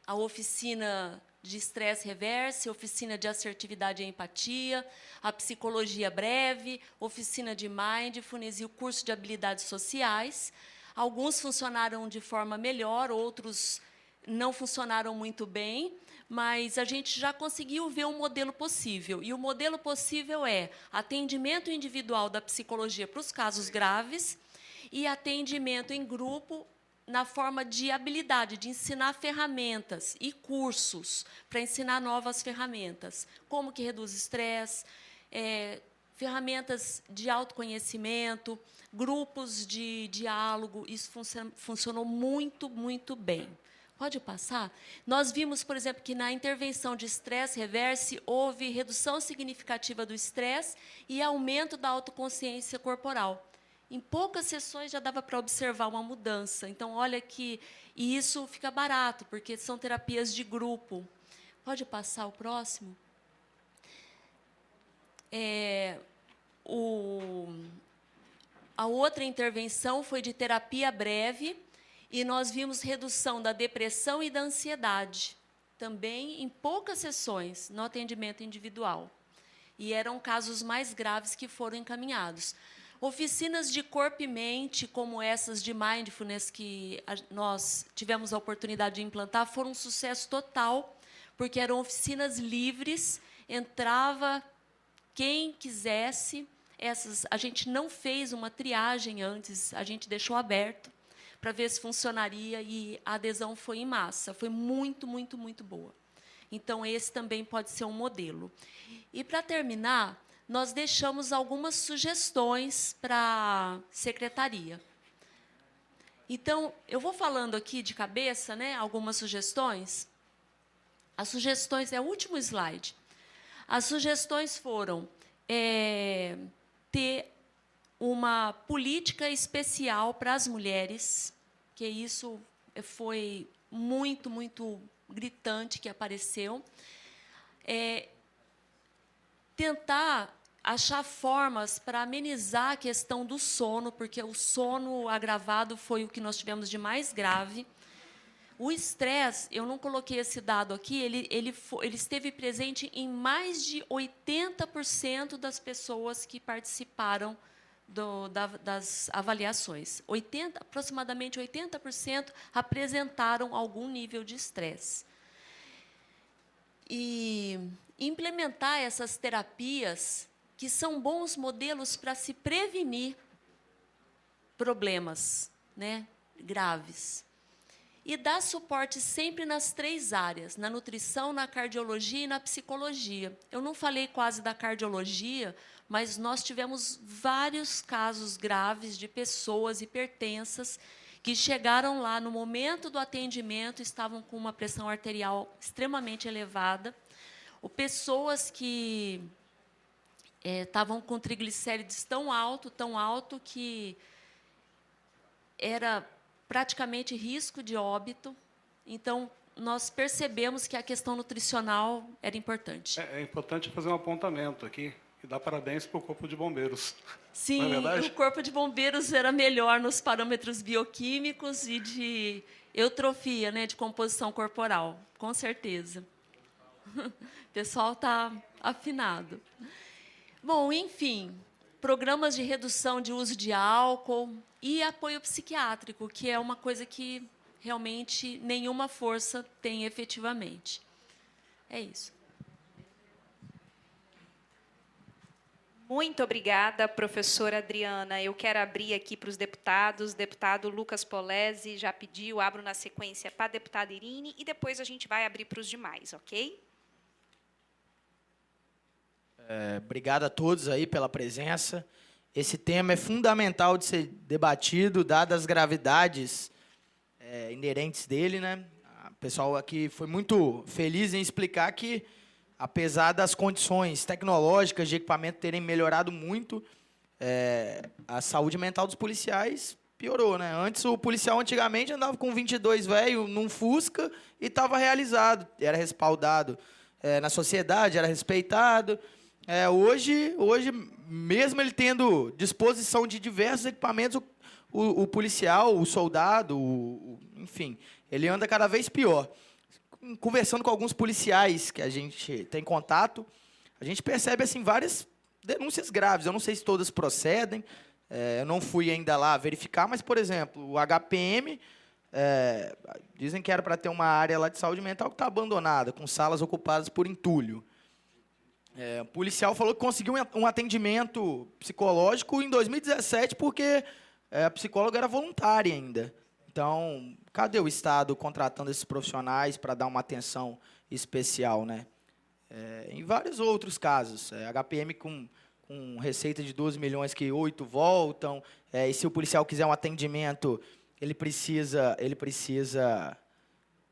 a oficina de estresse reverse, oficina de assertividade e empatia, a psicologia breve, oficina de mindfulness e o curso de habilidades sociais. Alguns funcionaram de forma melhor, outros não funcionaram muito bem, mas a gente já conseguiu ver um modelo possível. E o modelo possível é atendimento individual da psicologia para os casos graves e atendimento em grupo na forma de habilidade, de ensinar ferramentas e cursos para ensinar novas ferramentas, como que reduz estresse, ferramentas de autoconhecimento, grupos de diálogo. Isso funcionou muito, muito bem. Pode passar? Nós vimos, por exemplo, que na intervenção de estresse reverse houve redução significativa do estresse e aumento da autoconsciência corporal. Em poucas sessões já dava para observar uma mudança. Então, olha que... E isso fica barato, porque são terapias de grupo. Pode passar o próximo? A outra intervenção foi de terapia breve, e nós vimos redução da depressão e da ansiedade, também em poucas sessões, no atendimento individual. E eram casos mais graves que foram encaminhados. Oficinas de corpo e mente, como essas de mindfulness, que nós tivemos a oportunidade de implantar, foram um sucesso total, porque eram oficinas livres, entrava quem quisesse. A gente não fez uma triagem antes, a gente deixou aberto para ver se funcionaria, e a adesão foi em massa, foi muito, muito, muito boa. Então, esse também pode ser um modelo. E, para terminar, nós deixamos algumas sugestões para a secretaria. Então, eu vou falando aqui de cabeça, né, algumas sugestões. As sugestões, é o último slide. As sugestões foram ter uma política especial para as mulheres, que isso foi muito, muito gritante que apareceu. Tentar achar formas para amenizar a questão do sono, porque o sono agravado foi o que nós tivemos de mais grave. O estresse, eu não coloquei esse dado aqui, ele esteve presente em mais de 80% das pessoas que participaram das avaliações. Aproximadamente 80% apresentaram algum nível de estresse. E implementar essas terapias, que são bons modelos para se prevenir problemas, né, graves. E dar suporte sempre nas 3 áreas, na nutrição, na cardiologia e na psicologia. Eu não falei quase da cardiologia, mas nós tivemos vários casos graves de pessoas hipertensas que chegaram lá no momento do atendimento, estavam com uma pressão arterial extremamente elevada, ou pessoas que estavam com triglicérides tão alto que era praticamente risco de óbito. Então, nós percebemos que a questão nutricional era importante. É importante fazer um apontamento aqui e dar parabéns para o Corpo de Bombeiros. Sim, não é verdade? O Corpo de Bombeiros era melhor nos parâmetros bioquímicos e de eutrofia, né, de composição corporal, com certeza. O pessoal está afinado. Bom, enfim, programas de redução de uso de álcool e apoio psiquiátrico, que é uma coisa que realmente nenhuma força tem efetivamente. É isso. Muito obrigada, professora Adriana. Eu quero abrir aqui para os deputados. O deputado Lucas Polezi já pediu, abro na sequência para a deputada Irine e depois a gente vai abrir para os demais, ok? Obrigado a todos aí pela presença. Esse tema é fundamental de ser debatido, dadas as gravidades inerentes dele, né? O pessoal aqui foi muito feliz em explicar que, apesar das condições tecnológicas de equipamento terem melhorado muito, a saúde mental dos policiais piorou, né? Antes, o policial antigamente andava com 22 velho num Fusca e estava realizado, era respaldado na sociedade, era respeitado. Hoje, mesmo ele tendo disposição de diversos equipamentos, o policial, o soldado, enfim, ele anda cada vez pior. Conversando com alguns policiais que a gente tem contato, a gente percebe assim, várias denúncias graves. Eu não sei se todas procedem, eu não fui ainda lá verificar, mas, por exemplo, o HPM, dizem que era para ter uma área lá de saúde mental que está abandonada, com salas ocupadas por entulho. O policial falou que conseguiu um atendimento psicológico em 2017 porque a psicóloga era voluntária ainda. Então, cadê o Estado contratando esses profissionais para dar uma atenção especial, né? Em vários outros casos, HPM com receita de 12 milhões que 8 voltam, e se o policial quiser um atendimento, ele precisa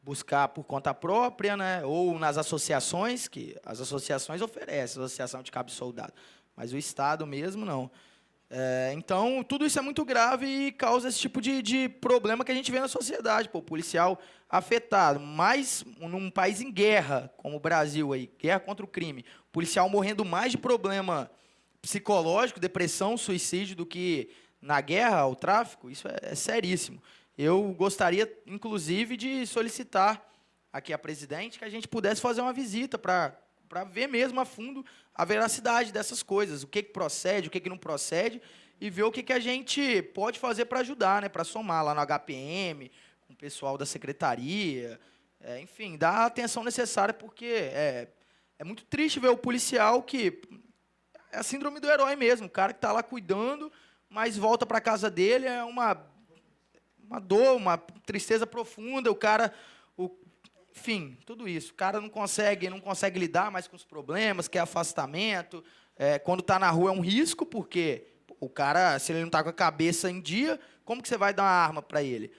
buscar por conta própria, né? Ou nas associações, que as associações oferecem, a Associação de Cabo e Soldado, mas o Estado mesmo não. Então, tudo isso é muito grave e causa esse tipo de problema que a gente vê na sociedade. Pô, o policial afetado, mas num país em guerra, como o Brasil, aí, guerra contra o crime, o policial morrendo mais de problema psicológico, depressão, suicídio, do que na guerra, o tráfico, isso é seríssimo. Eu gostaria, inclusive, de solicitar aqui à presidente que a gente pudesse fazer uma visita para ver mesmo a fundo a veracidade dessas coisas, o que procede, o que não procede, e ver o que a gente pode fazer para ajudar, né, para somar lá no HPM, com o pessoal da secretaria, enfim, dar a atenção necessária, porque é muito triste ver o policial que é a síndrome do herói mesmo, o cara que está lá cuidando, mas volta para a casa dele, é uma dor, uma tristeza profunda, o cara, enfim, tudo isso. O cara não consegue lidar mais com os problemas, quer afastamento. Quando está na rua é um risco, porque o cara, se ele não está com a cabeça em dia, como que você vai dar uma arma para ele?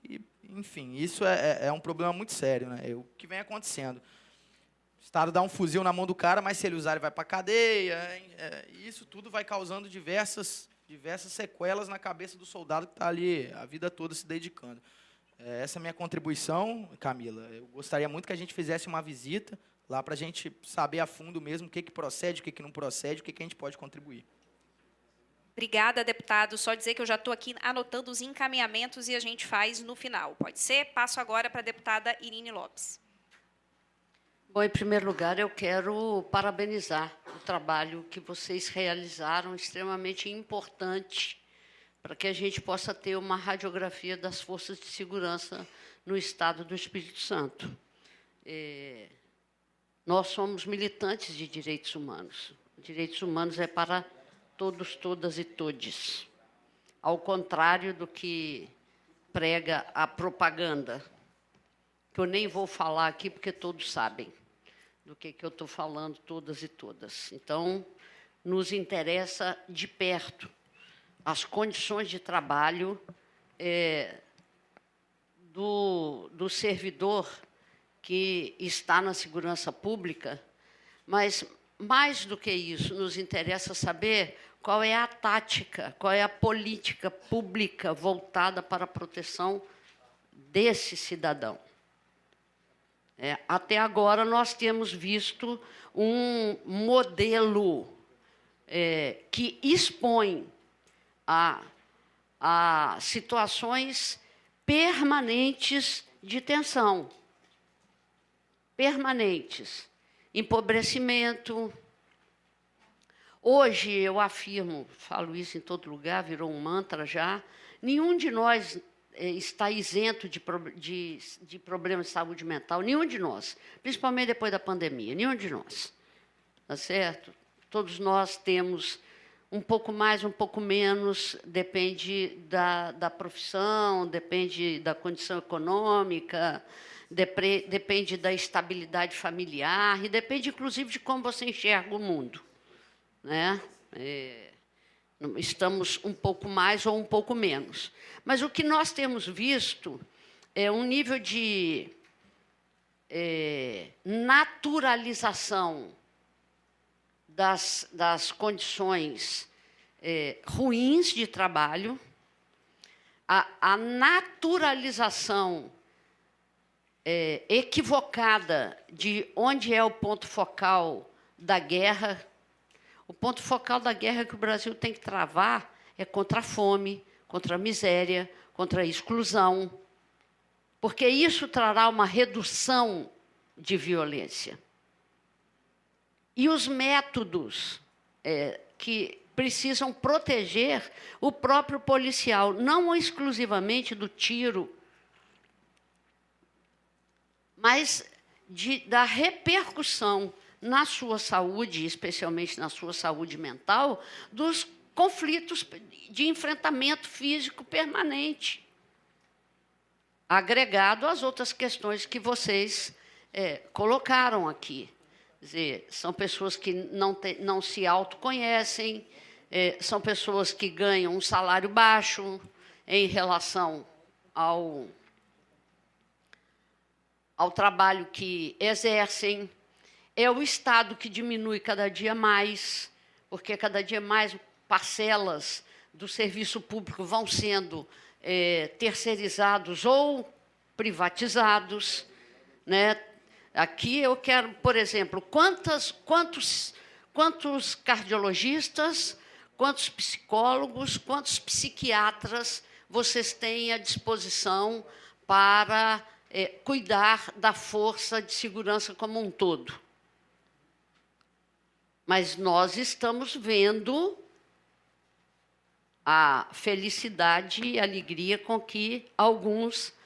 E, enfim, isso é um problema muito sério, né? O que vem acontecendo. O Estado dá um fuzil na mão do cara, mas se ele usar, ele vai para a cadeia. E isso tudo vai causando diversas sequelas na cabeça do soldado que está ali a vida toda se dedicando. Essa é a minha contribuição, Camila. Eu gostaria muito que a gente fizesse uma visita lá para a gente saber a fundo mesmo o que procede, o que não procede, o que a gente pode contribuir. Obrigada, deputado. Só dizer que eu já estou aqui anotando os encaminhamentos e a gente faz no final. Pode ser? Passo agora para a deputada Irine Lopes. Bom, em primeiro lugar, eu quero parabenizar o trabalho que vocês realizaram, extremamente importante, para que a gente possa ter uma radiografia das forças de segurança no Estado do Espírito Santo. Nós somos militantes de direitos humanos. Direitos humanos é para todos, todas e todes. Ao contrário do que prega a propaganda, que eu nem vou falar aqui, porque todos sabem do que eu estou falando, todas e todas. Então, nos interessa de perto as condições de trabalho do servidor que está na segurança pública, mas, mais do que isso, nos interessa saber qual é a tática, qual é a política pública voltada para a proteção desse cidadão. Até agora, nós temos visto um modelo que expõe a situações permanentes de tensão, permanentes, empobrecimento. Hoje, eu afirmo, falo isso em todo lugar, virou um mantra já, nenhum de nós está isento de problemas de saúde mental, nenhum de nós, principalmente depois da pandemia, nenhum de nós, tá certo? Todos nós temos um pouco mais, um pouco menos, depende da profissão, depende da condição econômica, depende da estabilidade familiar e depende, inclusive, de como você enxerga o mundo, né? Estamos um pouco mais ou um pouco menos. Mas o que nós temos visto é um nível de naturalização das condições ruins de trabalho, a naturalização equivocada de onde é o ponto focal da guerra. O ponto focal da guerra que o Brasil tem que travar é contra a fome, contra a miséria, contra a exclusão, porque isso trará uma redução de violência. E os métodos que precisam proteger o próprio policial, não exclusivamente do tiro, mas da repercussão na sua saúde, especialmente na sua saúde mental, dos conflitos de enfrentamento físico permanente, agregado às outras questões que vocês colocaram aqui. Quer dizer, são pessoas que não se autoconhecem, são pessoas que ganham um salário baixo em relação ao trabalho que exercem. É o Estado que diminui cada dia mais, porque cada dia mais parcelas do serviço público vão sendo terceirizados ou privatizados, né? Aqui eu quero, por exemplo, quantos cardiologistas, quantos psicólogos, quantos psiquiatras vocês têm à disposição para cuidar da força de segurança como um todo? Mas nós estamos vendo a felicidade e alegria com que alguns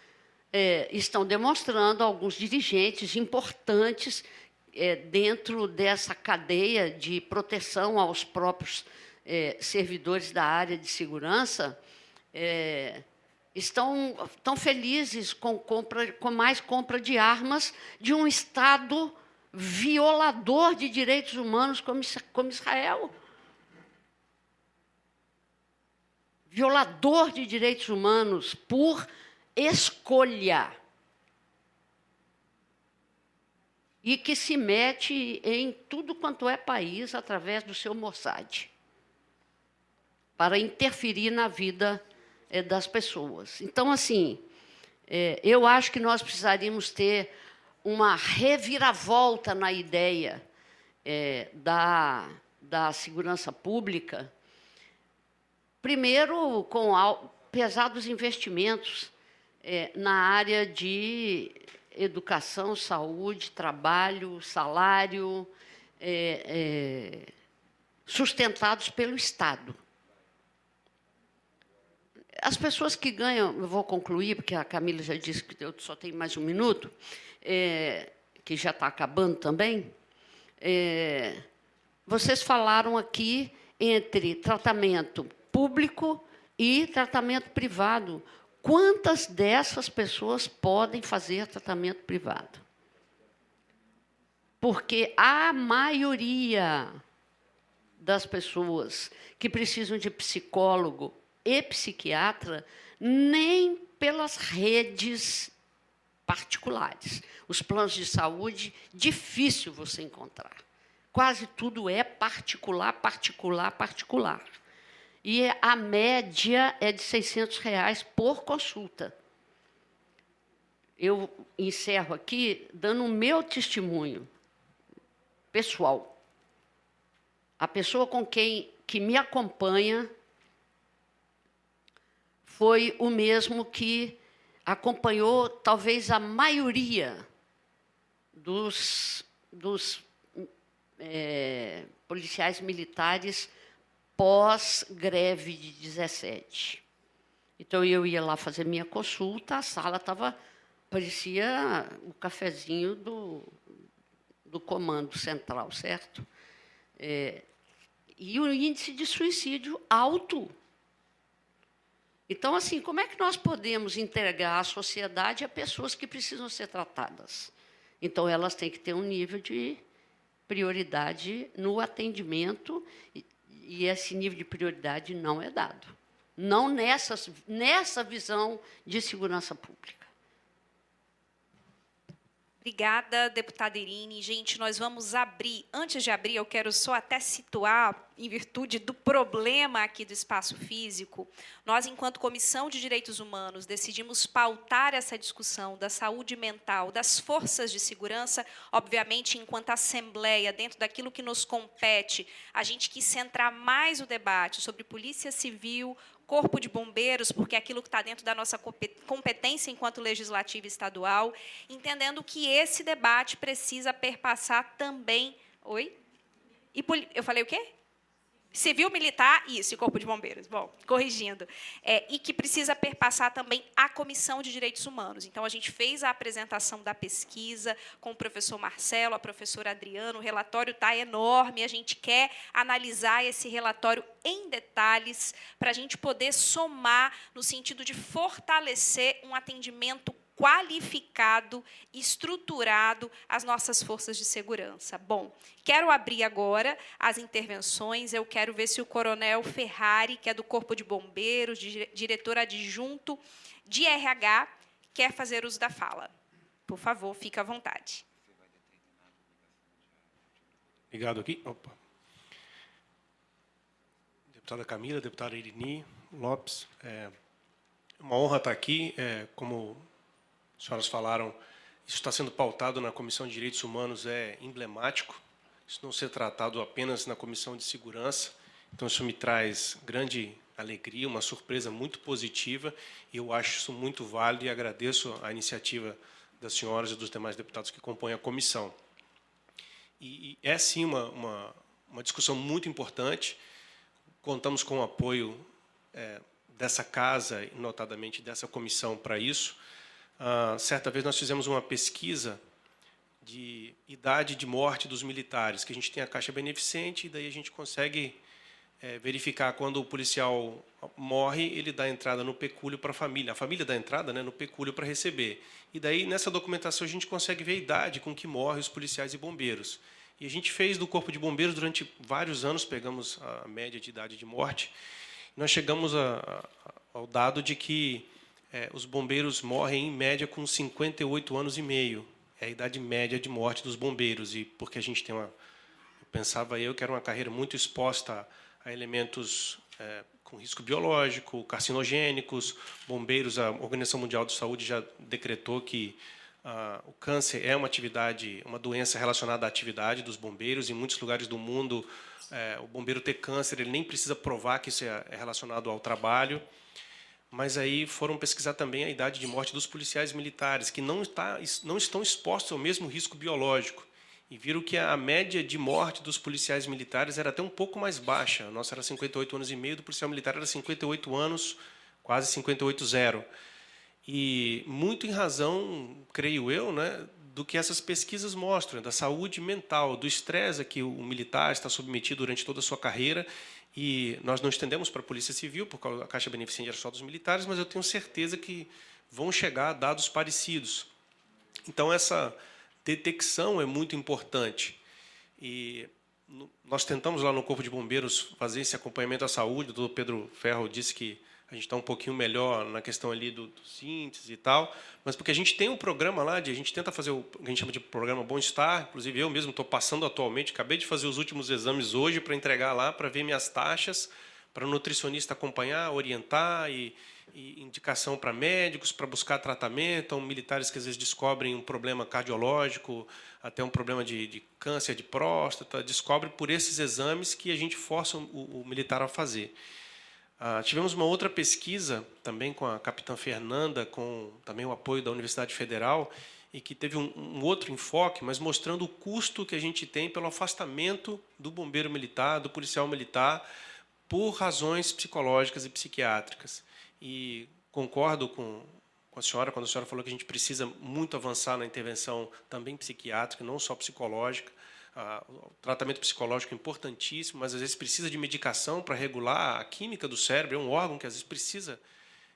estão demonstrando, alguns dirigentes importantes dentro dessa cadeia de proteção aos próprios servidores da área de segurança, estão felizes com mais compra de armas de um Estado violador de direitos humanos como Israel. Violador de direitos humanos por escolha. E que se mete em tudo quanto é país através do seu Mossad, para interferir na vida das pessoas. Então, assim, eu acho que nós precisaríamos ter uma reviravolta na ideia da segurança pública, primeiro com pesados investimentos na área de educação, saúde, trabalho, salário, sustentados pelo Estado. As pessoas que ganham, eu vou concluir, porque a Camila já disse que eu só tenho mais um minuto, que já está acabando também. Vocês falaram aqui entre tratamento público e tratamento privado. Quantas dessas pessoas podem fazer tratamento privado? Porque a maioria das pessoas que precisam de psicólogo e psiquiatra, nem pelas redes particulares. Os planos de saúde, difícil você encontrar. Quase tudo é particular, particular, particular. E a média é de R$600 por consulta. Eu encerro aqui dando o meu testemunho pessoal. A pessoa que me acompanha foi o mesmo que acompanhou, talvez, a maioria dos policiais militares pós-greve de 17. Então, eu ia lá fazer minha consulta, a sala parecia o cafezinho do comando central, certo? e o índice de suicídio alto. Então, assim, como é que nós podemos entregar à sociedade a pessoas que precisam ser tratadas? Então, elas têm que ter um nível de prioridade no atendimento, e esse nível de prioridade não é dado. Não nessa visão de segurança pública. Obrigada, deputada Irine. Gente, nós vamos abrir. Antes de abrir, eu quero só até situar, em virtude do problema aqui do espaço físico, nós, enquanto Comissão de Direitos Humanos, decidimos pautar essa discussão da saúde mental, das forças de segurança, obviamente, enquanto Assembleia, dentro daquilo que nos compete, a gente quis centrar mais o debate sobre Polícia Civil, Corpo de Bombeiros, porque é aquilo que está dentro da nossa competência enquanto legislativo estadual, entendendo que esse debate precisa perpassar também... Oi? Eu falei o quê? Civil, militar, isso, e Corpo de Bombeiros. Bom, corrigindo. E que precisa perpassar também a Comissão de Direitos Humanos. Então, a gente fez a apresentação da pesquisa com o professor Marcelo, a professora Adriana, o relatório está enorme, a gente quer analisar esse relatório em detalhes para a gente poder somar no sentido de fortalecer um atendimento qualificado, estruturado às nossas forças de segurança. Bom, quero abrir agora as intervenções. Eu quero ver se o coronel Ferrari, que é do Corpo de Bombeiros, diretor adjunto de RH, quer fazer uso da fala. Por favor, fique à vontade. Ligado aqui. Opa. Deputada Camila, deputada Irini Lopes, é uma honra estar aqui. Como as senhoras falaram, isso está sendo pautado na Comissão de Direitos Humanos, é emblemático. Isso não ser tratado apenas na Comissão de Segurança. Então, isso me traz grande alegria, uma surpresa muito positiva, e eu acho isso muito válido e agradeço a iniciativa das senhoras e dos demais deputados que compõem a comissão. E é, sim, uma discussão muito importante. Contamos com o apoio dessa casa, notadamente dessa comissão, para isso. Certa vez nós fizemos uma pesquisa de idade de morte dos militares, que a gente tem a caixa beneficente, e daí a gente consegue verificar quando o policial morre, ele dá entrada no pecúlio para a família dá entrada, né, no pecúlio para receber. E daí, nessa documentação, a gente consegue ver a idade com que morrem os policiais e bombeiros. E a gente fez do Corpo de Bombeiros durante vários anos, pegamos a média de idade de morte, e nós chegamos ao dado de que os bombeiros morrem, em média, com 58 anos e meio. É a idade média de morte dos bombeiros. E porque a gente tem pensava eu que era uma carreira muito exposta a elementos com risco biológico, carcinogênicos, bombeiros, a Organização Mundial de Saúde já decretou que o câncer é uma doença relacionada à atividade dos bombeiros. Em muitos lugares do mundo, o bombeiro ter câncer, ele nem precisa provar que isso é relacionado ao trabalho. Mas aí foram pesquisar também a idade de morte dos policiais militares, que não estão expostos ao mesmo risco biológico. E viram que a média de morte dos policiais militares era até um pouco mais baixa. A nossa era 58 anos e meio, do policial militar era 58 anos, quase 58,0. E muito em razão, creio eu, né, do que essas pesquisas mostram, da saúde mental, do estresse a que o militar está submetido durante toda a sua carreira. E nós não estendemos para a Polícia Civil, porque a caixa beneficente era só dos militares, mas eu tenho certeza que vão chegar dados parecidos. Então, essa detecção é muito importante. E nós tentamos lá no Corpo de Bombeiros fazer esse acompanhamento à saúde. O doutor Pedro Ferro disse que a gente está um pouquinho melhor na questão ali dos índices e tal, mas porque a gente tem um programa lá, a gente tenta fazer o que a gente chama de programa Bom Estar. Inclusive, eu mesmo estou passando atualmente, acabei de fazer os últimos exames hoje para entregar lá, para ver minhas taxas, para o nutricionista acompanhar, orientar, e indicação para médicos, para buscar tratamento. Então, militares que às vezes descobrem um problema cardiológico, até um problema de câncer de próstata, descobre por esses exames que a gente força o militar a fazer. Tivemos uma outra pesquisa, também com a capitã Fernanda, com também o apoio da Universidade Federal, e que teve um outro enfoque, mas mostrando o custo que a gente tem pelo afastamento do bombeiro militar, do policial militar, por razões psicológicas e psiquiátricas. E concordo com a senhora, quando a senhora falou que a gente precisa muito avançar na intervenção também psiquiátrica, não só psicológica, O tratamento psicológico é importantíssimo, mas às vezes precisa de medicação para regular a química do cérebro. É um órgão que às vezes precisa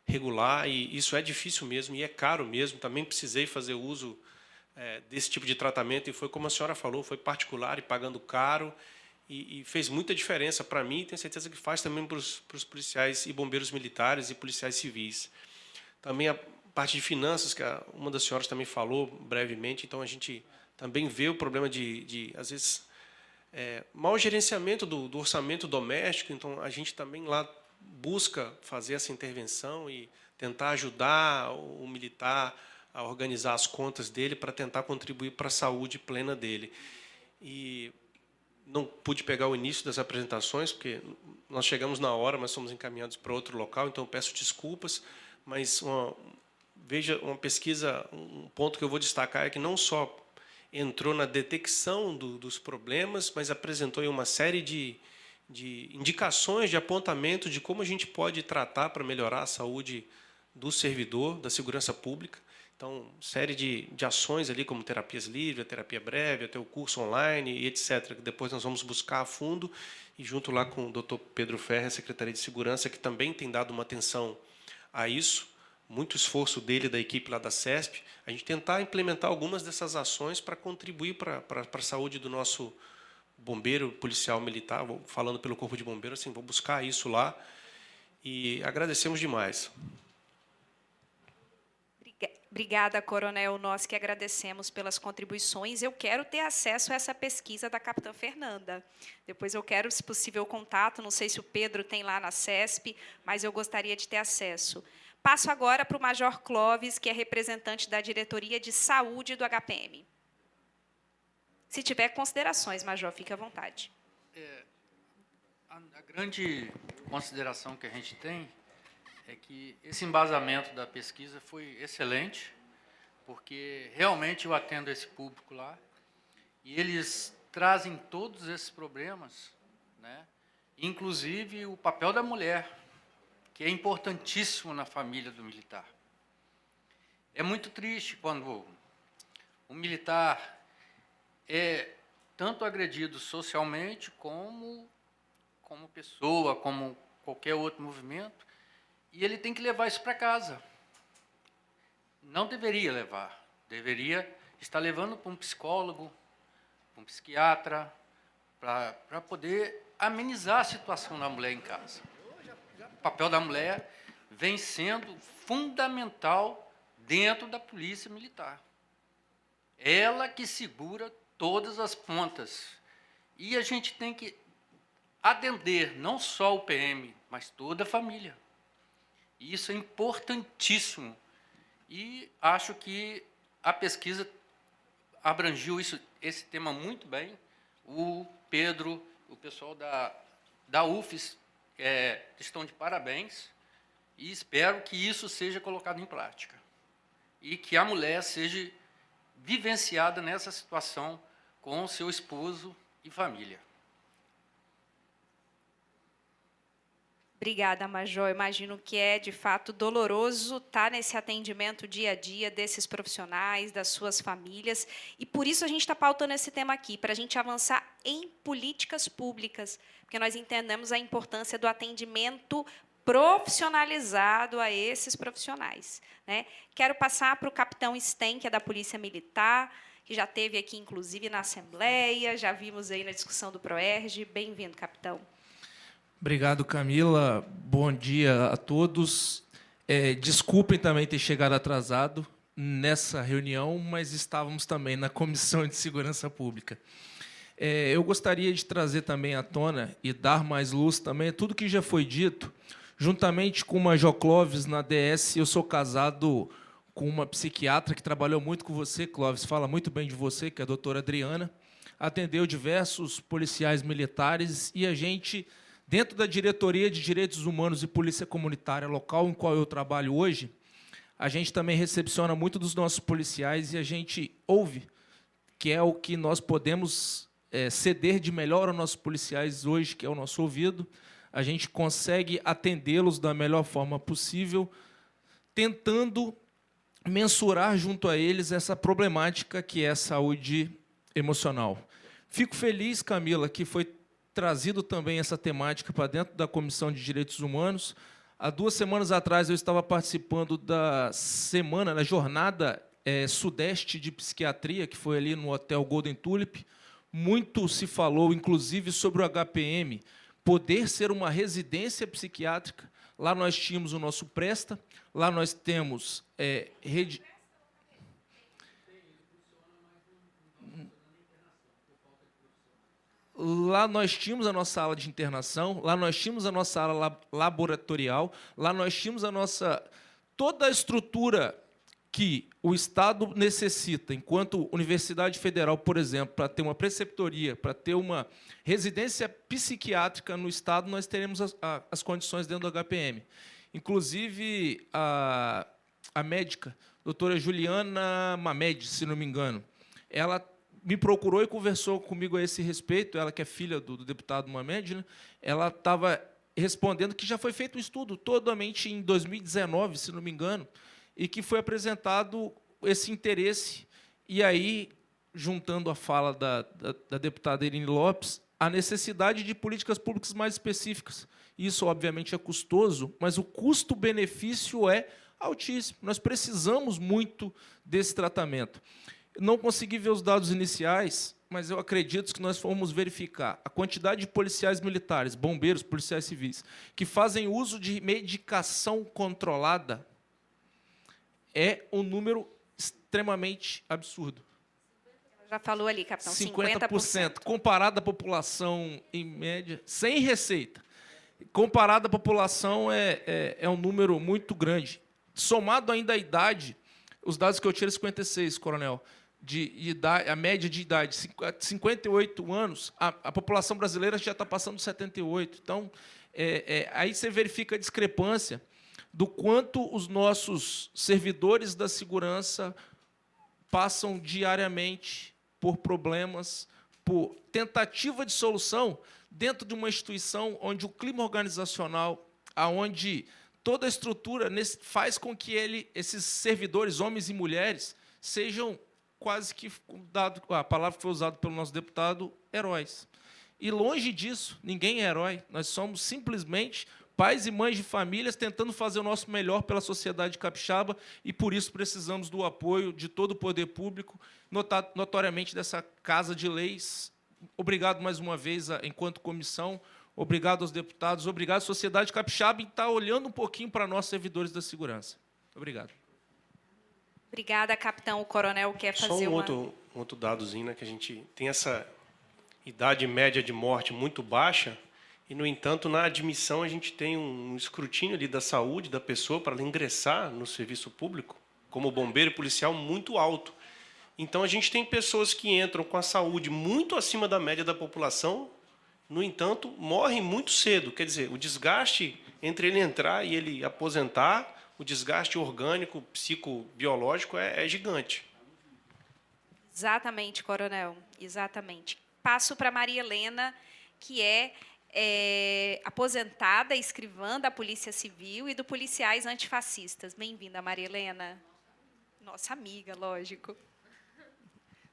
regular, e isso é difícil mesmo e é caro mesmo. Também precisei fazer uso desse tipo de tratamento, e foi como a senhora falou, foi particular e pagando caro, e fez muita diferença para mim, e tenho certeza que faz também para os policiais e bombeiros militares e policiais civis. Também a parte de finanças, que uma das senhoras também falou brevemente, então a gente também vê o problema de às vezes, mau gerenciamento do orçamento doméstico, então a gente também lá busca fazer essa intervenção e tentar ajudar o militar a organizar as contas dele para tentar contribuir para a saúde plena dele. E não pude pegar o início das apresentações, porque nós chegamos na hora, mas somos encaminhados para outro local, então eu peço desculpas, mas veja, uma pesquisa, um ponto que eu vou destacar é que não só entrou na detecção dos problemas, mas apresentou aí uma série de indicações, de apontamento de como a gente pode tratar para melhorar a saúde do servidor, da segurança pública. Então, série de ações ali, como terapias livres, a terapia breve, até o curso online e etc., que depois nós vamos buscar a fundo, e junto lá com o Dr. Pedro Ferrer, Secretaria de Segurança, que também tem dado uma atenção a isso, muito esforço dele, da equipe lá da CESP, a gente tentar implementar algumas dessas ações para contribuir para a saúde do nosso bombeiro, policial, militar, falando pelo Corpo de Bombeiros, assim, vou buscar isso lá, e agradecemos demais. Obrigada, Coronel. Nós que agradecemos pelas contribuições. Eu quero ter acesso a essa pesquisa da capitã Fernanda. Depois eu quero, se possível, o contato. Não sei se o Pedro tem lá na CESP, mas eu gostaria de ter acesso. Passo agora para o Major Clóvis, que é representante da Diretoria de Saúde do HPM. Se tiver considerações, Major, fique à vontade. A grande consideração que a gente tem é que esse embasamento da pesquisa foi excelente, porque realmente eu atendo esse público lá, e eles trazem todos esses problemas, né? Inclusive o papel da mulher, que é importantíssimo na família do militar. É muito triste quando o militar é tanto agredido socialmente como pessoa, como qualquer outro movimento, e ele tem que levar isso para casa. Não deveria levar, deveria estar levando para um psicólogo, para um psiquiatra, para poder amenizar a situação da mulher em casa. O papel da mulher vem sendo fundamental dentro da polícia militar. Ela que segura todas as pontas. E a gente tem que atender não só o PM, mas toda a família. E isso é importantíssimo. E acho que a pesquisa abrangiu esse tema muito bem. O Pedro, o pessoal da UFES estão de parabéns, e espero que isso seja colocado em prática. E que a mulher seja vivenciada nessa situação com seu esposo e família. Obrigada, Major. Imagino que é, de fato, doloroso estar nesse atendimento dia a dia desses profissionais, das suas famílias, e por isso a gente está pautando esse tema aqui, para a gente avançar em políticas públicas, porque nós entendemos a importância do atendimento profissionalizado a esses profissionais, né? Quero passar para o capitão Sten, que é da Polícia Militar, que já esteve aqui, inclusive, na Assembleia, já vimos aí na discussão do PROERG. Bem-vindo, capitão. Obrigado, Camila. Bom dia a todos. Desculpem também ter chegado atrasado nessa reunião, mas estávamos também na Comissão de Segurança Pública. Eu gostaria de trazer também à tona e dar mais luz também a tudo que já foi dito. Juntamente com o Major Clóvis, na DS, eu sou casado com uma psiquiatra que trabalhou muito com você, Clóvis, fala muito bem de você, que é a doutora Adriana, atendeu diversos policiais militares, e a gente, dentro da Diretoria de Direitos Humanos e Polícia Comunitária local, em qual eu trabalho hoje, a gente também recepciona muito dos nossos policiais, e a gente ouve que é o que nós podemos ceder de melhor aos nossos policiais hoje, que é o nosso ouvido. A gente consegue atendê-los da melhor forma possível, tentando mensurar junto a eles essa problemática que é a saúde emocional. Fico feliz, Camila, que foi trazido também essa temática para dentro da Comissão de Direitos Humanos. Há 2 semanas atrás, eu estava participando da jornada Sudeste de Psiquiatria, que foi ali no Hotel Golden Tulip. Muito se falou, inclusive, sobre o HPM poder ser uma residência psiquiátrica. Lá nós tínhamos o nosso Presta, lá nós temos rede... Lá nós tínhamos a nossa ala de internação, lá nós tínhamos a nossa ala laboratorial, lá nós tínhamos toda a estrutura que o Estado necessita, enquanto Universidade Federal, por exemplo, para ter uma preceptoria, para ter uma residência psiquiátrica no Estado, nós teremos as condições dentro do HPM. Inclusive, a médica, doutora Juliana Mamed, se não me engano, ela me procurou e conversou comigo a esse respeito, ela que é filha do deputado Mamed, né? Ela estava respondendo que já foi feito um estudo totalmente em 2019, se não me engano, e que foi apresentado esse interesse. E aí, juntando a fala da deputada Irine Lopes, a necessidade de políticas públicas mais específicas. Isso, obviamente, é custoso, mas o custo-benefício é altíssimo. Nós precisamos muito desse tratamento. Não consegui ver os dados iniciais, mas eu acredito que nós fomos verificar a quantidade de policiais militares, bombeiros, policiais civis, que fazem uso de medicação controlada, é um número extremamente absurdo. Já falou ali, capitão, 50%. Comparado à população, em média, sem receita. Comparado à população, é um número muito grande. Somado ainda à idade, os dados que eu tirei, 56, coronel, a média de idade, 58 anos, a população brasileira já está passando 78. Então, aí você verifica a discrepância do quanto os nossos servidores da segurança passam diariamente por problemas, por tentativa de solução dentro de uma instituição onde o clima organizacional, onde toda a estrutura faz com que esses servidores, homens e mulheres, sejam quase que, a palavra que foi usada pelo nosso deputado, heróis. E longe disso, ninguém é herói. Nós somos simplesmente pais e mães de famílias tentando fazer o nosso melhor pela sociedade capixaba e, por isso, precisamos do apoio de todo o poder público, notoriamente dessa Casa de Leis. Obrigado mais uma vez, enquanto comissão, obrigado aos deputados, obrigado à sociedade capixaba em estar olhando um pouquinho para nós, servidores da segurança. Obrigado. Obrigada, capitão. O coronel quer fazer Só um outro dadozinho, né, que a gente tem essa idade média de morte muito baixa, e, no entanto, na admissão a gente tem um escrutínio ali da saúde da pessoa para ela ingressar no serviço público, como bombeiro e policial, muito alto. Então, a gente tem pessoas que entram com a saúde muito acima da média da população, no entanto, morrem muito cedo. Quer dizer, o desgaste entre ele entrar e ele aposentar, o desgaste orgânico, psicobiológico é gigante. Exatamente, coronel, exatamente. Passo para Maria Helena, que é aposentada, escrivã da Polícia Civil e do Policiais Antifascistas. Bem-vinda, Maria Helena. Nossa amiga, lógico.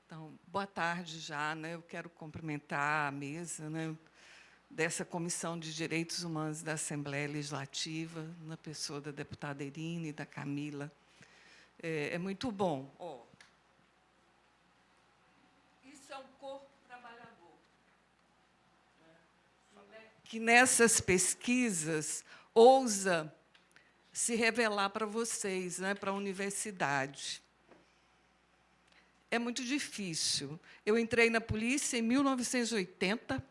Então, boa tarde já, né? Eu quero cumprimentar a mesa, né, dessa Comissão de Direitos Humanos da Assembleia Legislativa, na pessoa da deputada Irine e da Camila. É muito bom. Isso é um corpo trabalhador, que nessas pesquisas ousa se revelar para vocês, né, para a universidade. É muito difícil. Eu entrei na polícia em 1980,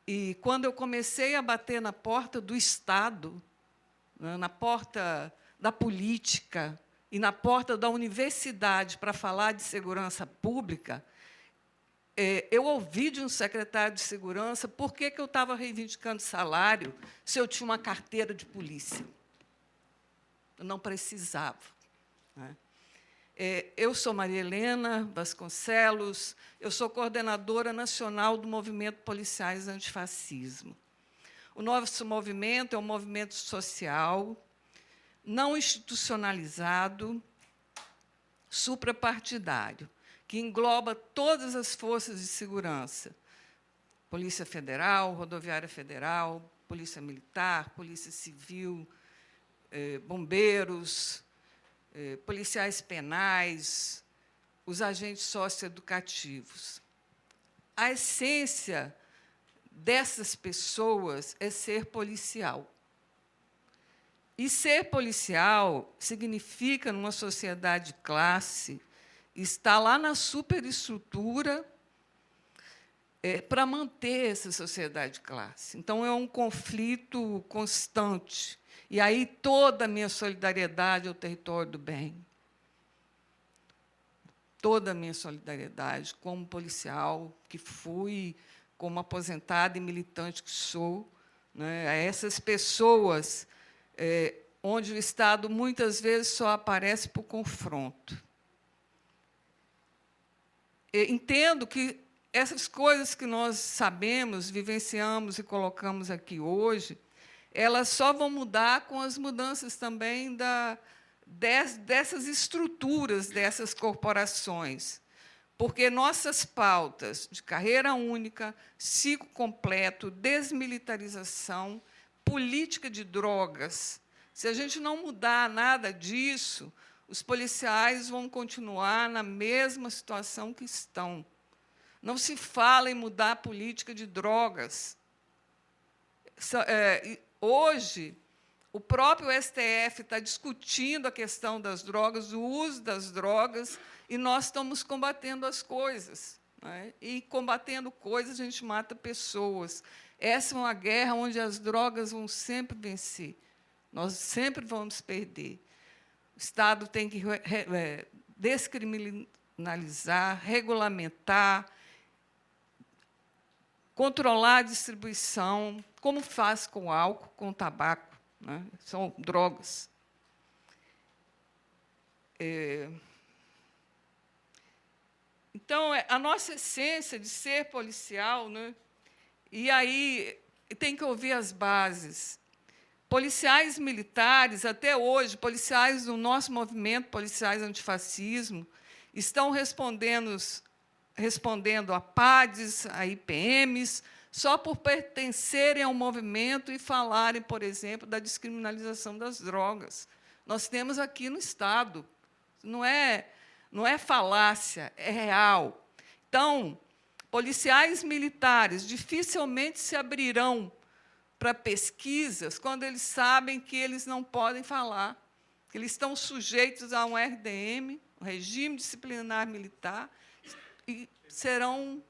e, quando eu comecei a bater na porta do Estado, né, na porta da política e na porta da universidade para falar de segurança pública, eu ouvi de um secretário de segurança por que eu estava reivindicando salário se eu tinha uma carteira de polícia. Eu não precisava, né? Eu sou Maria Helena Vasconcelos, eu sou coordenadora nacional do Movimento Policiais Antifascismo. O nosso movimento é um movimento social, não institucionalizado, suprapartidário, que engloba todas as forças de segurança: Polícia Federal, Rodoviária Federal, Polícia Militar, Polícia Civil, bombeiros, policiais penais, os agentes socioeducativos. A essência dessas pessoas é ser policial. E ser policial significa, numa sociedade de classe, estar lá na superestrutura para manter essa sociedade de classe. Então, é um conflito constante. E aí toda a minha solidariedade ao território do bem. Toda a minha solidariedade como policial que fui, como aposentada e militante que sou, né, a essas pessoas onde o Estado, muitas vezes, só aparece por confronto. Entendo que essas coisas que nós sabemos, vivenciamos e colocamos aqui hoje, elas só vão mudar com as mudanças também dessas estruturas, dessas corporações. Porque nossas pautas de carreira única, ciclo completo, desmilitarização, política de drogas, se a gente não mudar nada disso, os policiais vão continuar na mesma situação que estão. Não se fala em mudar a política de drogas. Hoje, o próprio STF está discutindo a questão das drogas, o uso das drogas, e nós estamos combatendo as coisas. Né? E, combatendo coisas, a gente mata pessoas. Essa é uma guerra onde as drogas vão sempre vencer. Nós sempre vamos perder. O Estado tem que descriminalizar, regulamentar, controlar a distribuição, como faz com álcool, com tabaco, né? São drogas. Então, a nossa essência de ser policial, né? E aí tem que ouvir as bases. Policiais militares, até hoje, policiais do nosso movimento, policiais antifascismo, estão respondendo a PADs, a IPMs, só por pertencerem ao movimento e falarem, por exemplo, da descriminalização das drogas. Nós temos aqui no Estado. Não é falácia, é real. Então, policiais militares dificilmente se abrirão para pesquisas quando eles sabem que eles não podem falar, que eles estão sujeitos a um RDM, um regime disciplinar militar, e serão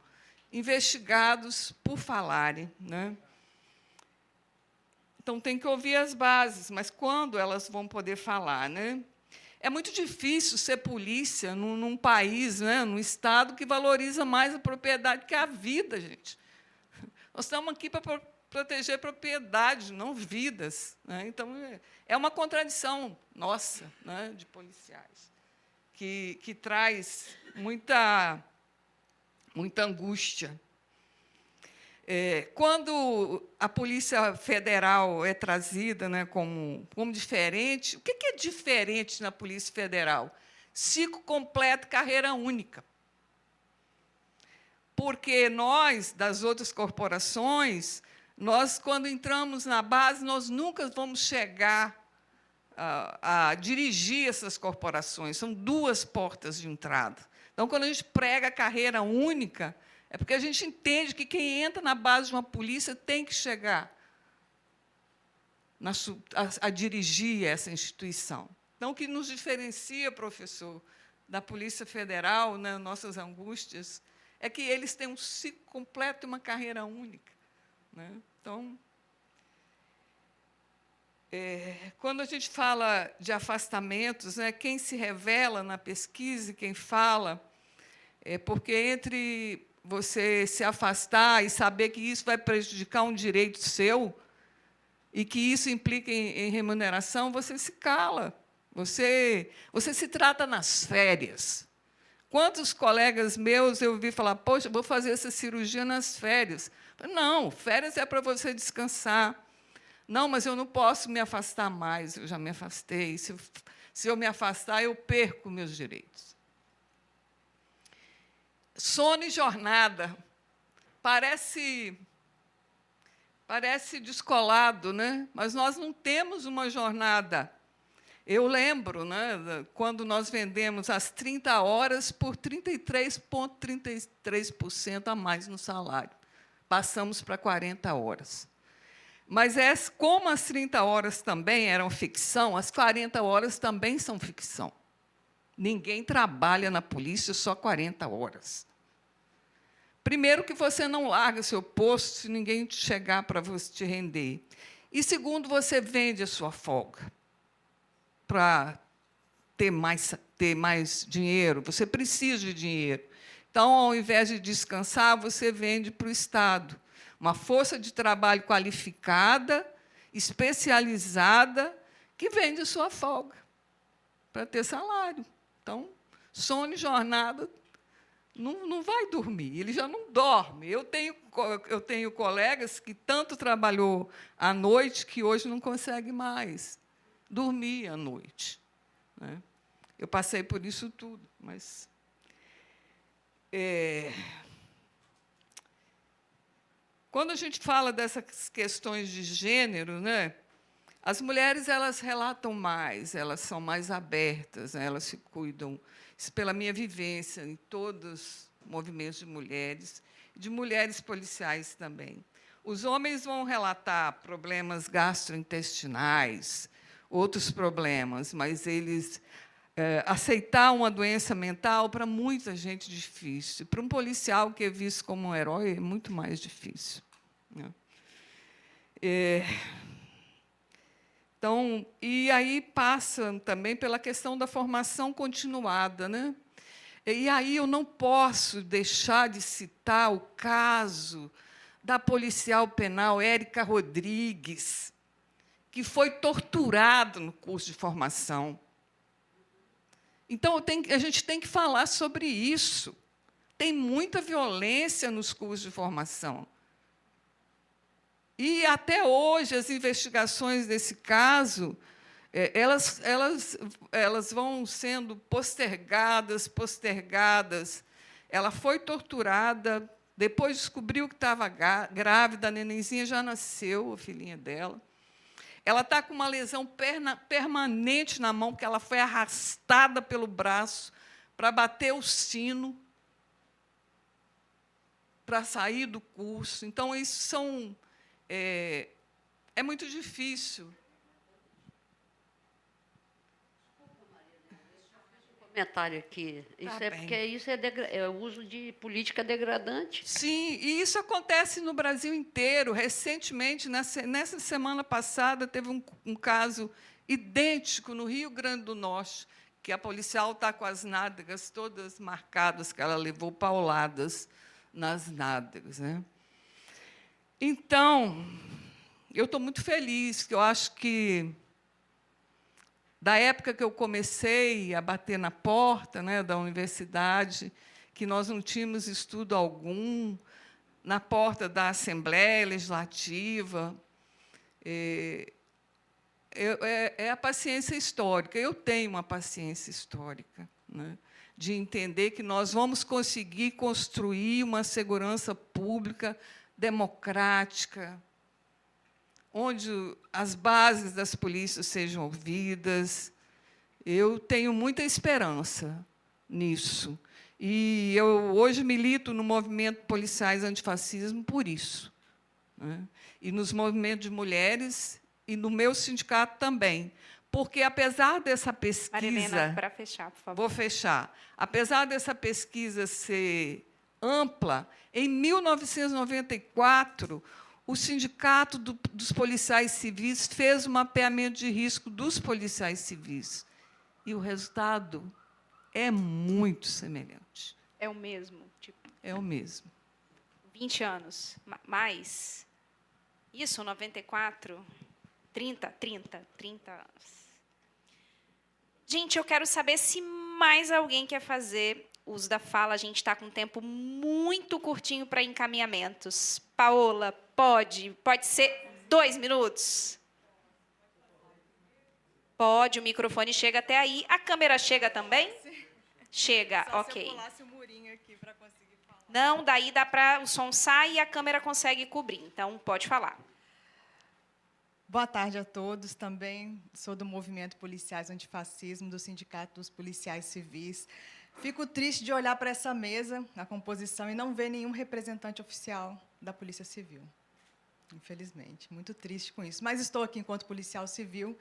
investigados por falarem. Né? Então, tem que ouvir as bases, mas quando elas vão poder falar? Né? É muito difícil ser polícia num país, né, num Estado que valoriza mais a propriedade que a vida, gente. Nós estamos aqui para proteger propriedade, não vidas. Né? Então, é uma contradição nossa, né, de policiais, que traz muita angústia. Quando a Polícia Federal é trazida, né, como diferente, o que é diferente na Polícia Federal? Ciclo completo, carreira única. Porque nós, das outras corporações, quando entramos na base, nós nunca vamos chegar a dirigir essas corporações. São duas portas de entrada. Então, quando a gente prega a carreira única, é porque a gente entende que quem entra na base de uma polícia tem que chegar a dirigir essa instituição. Então, o que nos diferencia, professor, da Polícia Federal, nas nossas angústias, é que eles têm um ciclo completo e uma carreira única. Né? Então, quando a gente fala de afastamentos, né, quem se revela na pesquisa e quem fala, porque entre você se afastar e saber que isso vai prejudicar um direito seu e que isso implica em remuneração, você se cala. Você se trata nas férias. Quantos colegas meus eu ouvi falar, poxa, vou fazer essa cirurgia nas férias. Não, férias é para você descansar. Não, mas eu não posso me afastar mais, eu já me afastei. Se eu me afastar, eu perco meus direitos. sono e jornada. Parece descolado, né? Mas nós não temos uma jornada. Eu lembro, né, quando nós vendemos as 30 horas por 33,33% a mais no salário. Passamos para 40 horas. Mas como as 30 horas também eram ficção, as 40 horas também são ficção. Ninguém trabalha na polícia só 40 horas. Primeiro, que você não larga seu posto se ninguém chegar para você te render. E, segundo, você vende a sua folga para ter mais dinheiro. Você precisa de dinheiro. Então, ao invés de descansar, você vende para o Estado. Uma força de trabalho qualificada, especializada, que vende sua folga para ter salário. Então, sono e jornada não vai dormir, ele já não dorme. Eu tenho colegas que tanto trabalhou à noite que hoje não consegue mais dormir à noite, né? Eu passei por isso tudo, mas... Quando a gente fala dessas questões de gênero, né, as mulheres elas relatam mais, elas são mais abertas, né, elas se cuidam. Isso pela minha vivência em todos os movimentos de mulheres policiais também. Os homens vão relatar problemas gastrointestinais, outros problemas, mas eles aceitar uma doença mental, para muita gente, é difícil. Para um policial que é visto como um herói, é muito mais difícil, né? Então, e aí passa também pela questão da formação continuada, né? E aí eu não posso deixar de citar o caso da policial penal Érica Rodrigues, que foi torturada no curso de formação. Então, a gente tem que falar sobre isso. Tem muita violência nos cursos de formação. E, até hoje, as investigações desse caso, elas vão sendo postergadas. Ela foi torturada, depois descobriu que estava grávida, a nenenzinha já nasceu, a filhinha dela. Ela está com uma lesão permanente na mão, porque ela foi arrastada pelo braço para bater o sino, para sair do curso. Então, isso é muito difícil. Comentário aqui. Isso porque isso é o uso de política degradante. Sim, e isso acontece no Brasil inteiro. Recentemente, nessa semana passada, teve um caso idêntico no Rio Grande do Norte, que a policial está com as nádegas todas marcadas, que ela levou pauladas nas nádegas, né? Então, eu estou muito feliz, que eu acho que, da época que eu comecei a bater na porta, né, da universidade, que nós não tínhamos estudo algum, na porta da Assembleia Legislativa, é a paciência histórica. Eu tenho uma paciência histórica, né, de entender que nós vamos conseguir construir uma segurança pública democrática, onde as bases das polícias sejam ouvidas. Eu tenho muita esperança nisso. E eu hoje milito no movimento Policiais Antifascismo por isso, né? E nos movimentos de mulheres e no meu sindicato também. Porque, apesar dessa pesquisa... Marilena, para fechar, por favor. Vou fechar. Apesar dessa pesquisa ser ampla, em 1994, o Sindicato dos Policiais Civis fez um mapeamento de risco dos policiais civis. E o resultado é muito semelhante. É o mesmo? É o mesmo. 20 anos. Mais? Isso, 94? 30 anos. Gente, eu quero saber se mais alguém quer fazer uso da fala. A gente está com um tempo muito curtinho para encaminhamentos. Paola, pode ser 2 minutos? Pode, o microfone chega até aí. A câmera chega também? Chega, ok. Se eu pulasse o murinho aqui para conseguir Não, daí dá para o som sai e a câmera consegue cobrir. Então, pode falar. Boa tarde a todos. Também sou do Movimento Policiais Antifascismo, do Sindicato dos Policiais Civis. Fico triste de olhar para essa mesa, na composição, e não ver nenhum representante oficial da Polícia Civil. Infelizmente, muito triste com isso. Mas estou aqui enquanto policial civil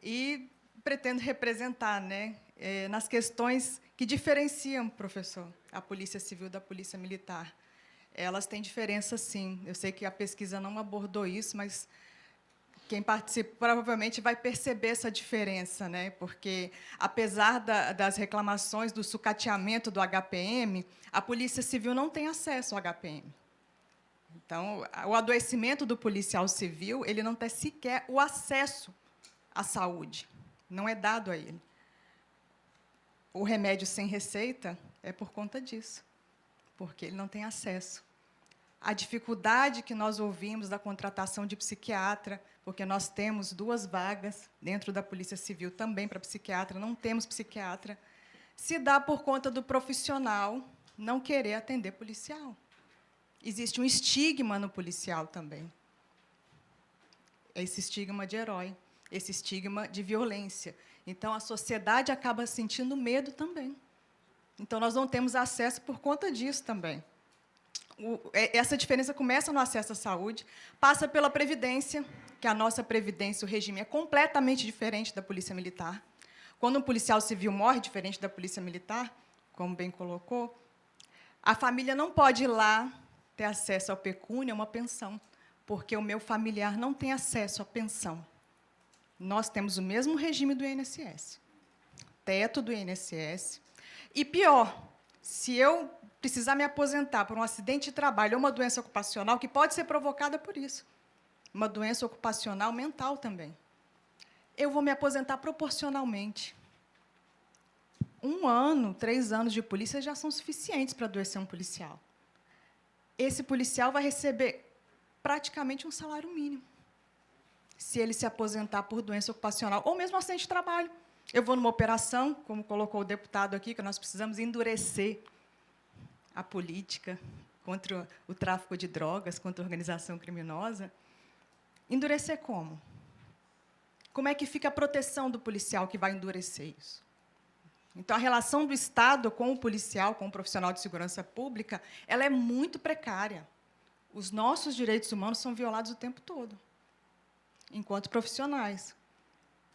e pretendo representar, né, nas questões que diferenciam, professor, a Polícia Civil da Polícia Militar. Elas têm diferença, sim. Eu sei que a pesquisa não abordou isso, mas quem participa provavelmente vai perceber essa diferença, né? Porque, apesar das reclamações do sucateamento do HPM, a Polícia Civil não tem acesso ao HPM. Então, o adoecimento do policial civil, ele não tem sequer o acesso à saúde, não é dado a ele. O remédio sem receita é por conta disso, porque ele não tem acesso. A dificuldade que nós ouvimos da contratação de psiquiatra, porque nós temos 2 vagas dentro da Polícia Civil também para psiquiatra, não temos psiquiatra, se dá por conta do profissional não querer atender policial. Existe um estigma no policial também. Esse estigma de herói, esse estigma de violência. Então, a sociedade acaba sentindo medo também. Então, nós não temos acesso por conta disso também. Essa diferença começa no acesso à saúde, passa pela Previdência, que a nossa Previdência, o regime é completamente diferente da Polícia Militar. Quando um policial civil morre, diferente da Polícia Militar, como bem colocou, a família não pode ir lá ter acesso ao pecúnia, uma pensão, porque o meu familiar não tem acesso à pensão. Nós temos o mesmo regime do INSS, teto do INSS. E pior, se eu precisar me aposentar por um acidente de trabalho ou uma doença ocupacional, que pode ser provocada por isso, uma doença ocupacional mental também, eu vou me aposentar proporcionalmente. 1 ano, 3 anos de polícia já são suficientes para adoecer um policial. Esse policial vai receber praticamente um salário mínimo, se ele se aposentar por doença ocupacional, ou mesmo acidente de trabalho. Eu vou numa operação, como colocou o deputado aqui, que nós precisamos endurecer a política contra o tráfico de drogas, contra a organização criminosa. Endurecer como? Como é que fica a proteção do policial que vai endurecer isso? Então, a relação do Estado com o policial, com o profissional de segurança pública, ela é muito precária. Os nossos direitos humanos são violados o tempo todo, enquanto profissionais.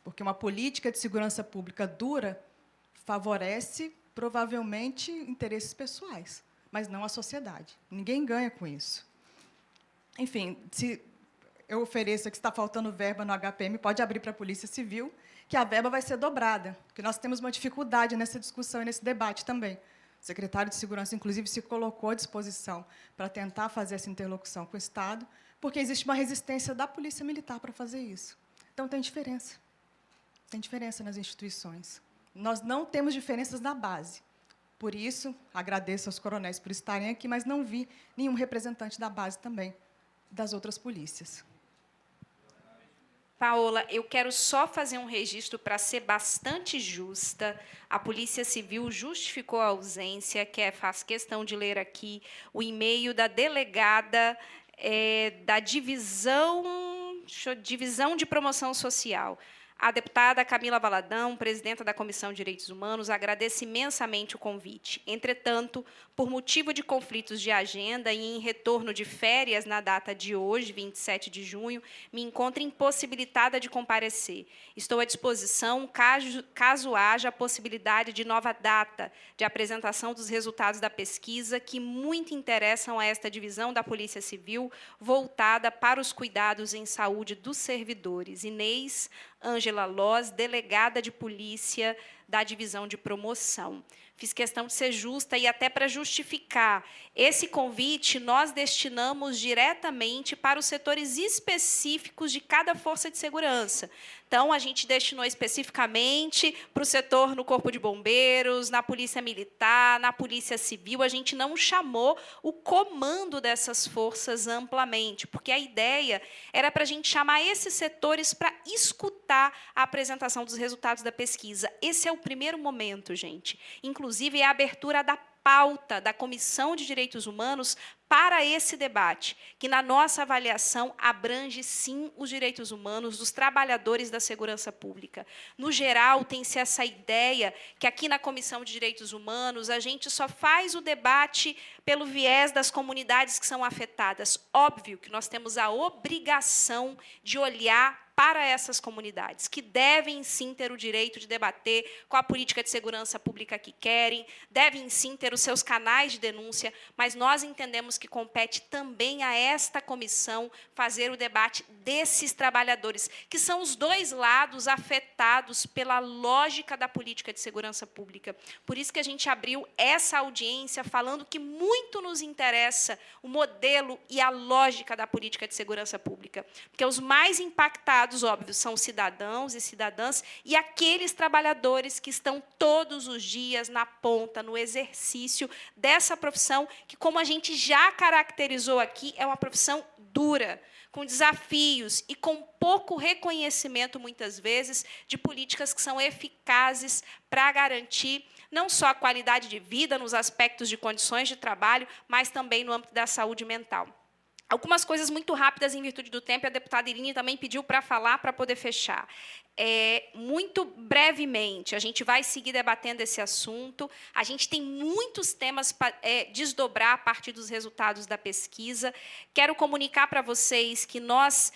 Porque uma política de segurança pública dura favorece, provavelmente, interesses pessoais, mas não a sociedade. Ninguém ganha com isso. Enfim, se eu ofereço que está faltando verba no HPM, pode abrir para a Polícia Civil, que a verba vai ser dobrada, porque nós temos uma dificuldade nessa discussão e nesse debate também. O secretário de Segurança, inclusive, se colocou à disposição para tentar fazer essa interlocução com o Estado, porque existe uma resistência da Polícia Militar para fazer isso. Então, tem diferença. Tem diferença nas instituições. Nós não temos diferenças na base. Por isso, agradeço aos coronéis por estarem aqui, mas não vi nenhum representante da base também, das outras polícias. Paola, eu quero só fazer um registro para ser bastante justa. A Polícia Civil justificou a ausência, faz questão de ler aqui o e-mail da delegada da divisão de Promoção Social. A deputada Camila Valadão, presidenta da Comissão de Direitos Humanos, agradece imensamente o convite. Entretanto, por motivo de conflitos de agenda e em retorno de férias na data de hoje, 27 de junho, me encontro impossibilitada de comparecer. Estou à disposição, caso haja a possibilidade de nova data de apresentação dos resultados da pesquisa, que muito interessam a esta divisão da Polícia Civil, voltada para os cuidados em saúde dos servidores. Inês Ângela Loz, delegada de polícia da divisão de promoção. Fiz questão de ser justa e até para justificar. Esse convite nós destinamos diretamente para os setores específicos de cada força de segurança. Então, a gente destinou especificamente para o setor no Corpo de Bombeiros, na Polícia Militar, na Polícia Civil. A gente não chamou o comando dessas forças amplamente, porque a ideia era para a gente chamar esses setores para escutar a apresentação dos resultados da pesquisa. Esse é o primeiro momento, gente. Inclusive, é a abertura da pauta da Comissão de Direitos Humanos para esse debate, que, na nossa avaliação, abrange, sim, os direitos humanos dos trabalhadores da segurança pública. No geral, tem-se essa ideia que, aqui na Comissão de Direitos Humanos, a gente só faz o debate pelo viés das comunidades que são afetadas. Óbvio que nós temos a obrigação de olhar para essas comunidades, que devem, sim, ter o direito de debater qual a política de segurança pública que querem, devem, sim, ter os seus canais de denúncia, mas nós entendemos que compete também a esta comissão fazer o debate desses trabalhadores, que são os dois lados afetados pela lógica da política de segurança pública. Por isso que a gente abriu essa audiência falando que muito nos interessa o modelo e a lógica da política de segurança pública, porque os mais impactados, óbvio, são os cidadãos e cidadãs e aqueles trabalhadores que estão todos os dias na ponta, no exercício dessa profissão, que, como a gente já caracterizou aqui, é uma profissão dura, com desafios e com pouco reconhecimento, muitas vezes, de políticas que são eficazes para garantir não só a qualidade de vida nos aspectos de condições de trabalho, mas também no âmbito da saúde mental. Algumas coisas muito rápidas em virtude do tempo, e a deputada Irine também pediu para falar, para poder fechar. Muito brevemente, a gente vai seguir debatendo esse assunto. A gente tem muitos temas para desdobrar a partir dos resultados da pesquisa. Quero comunicar para vocês que nós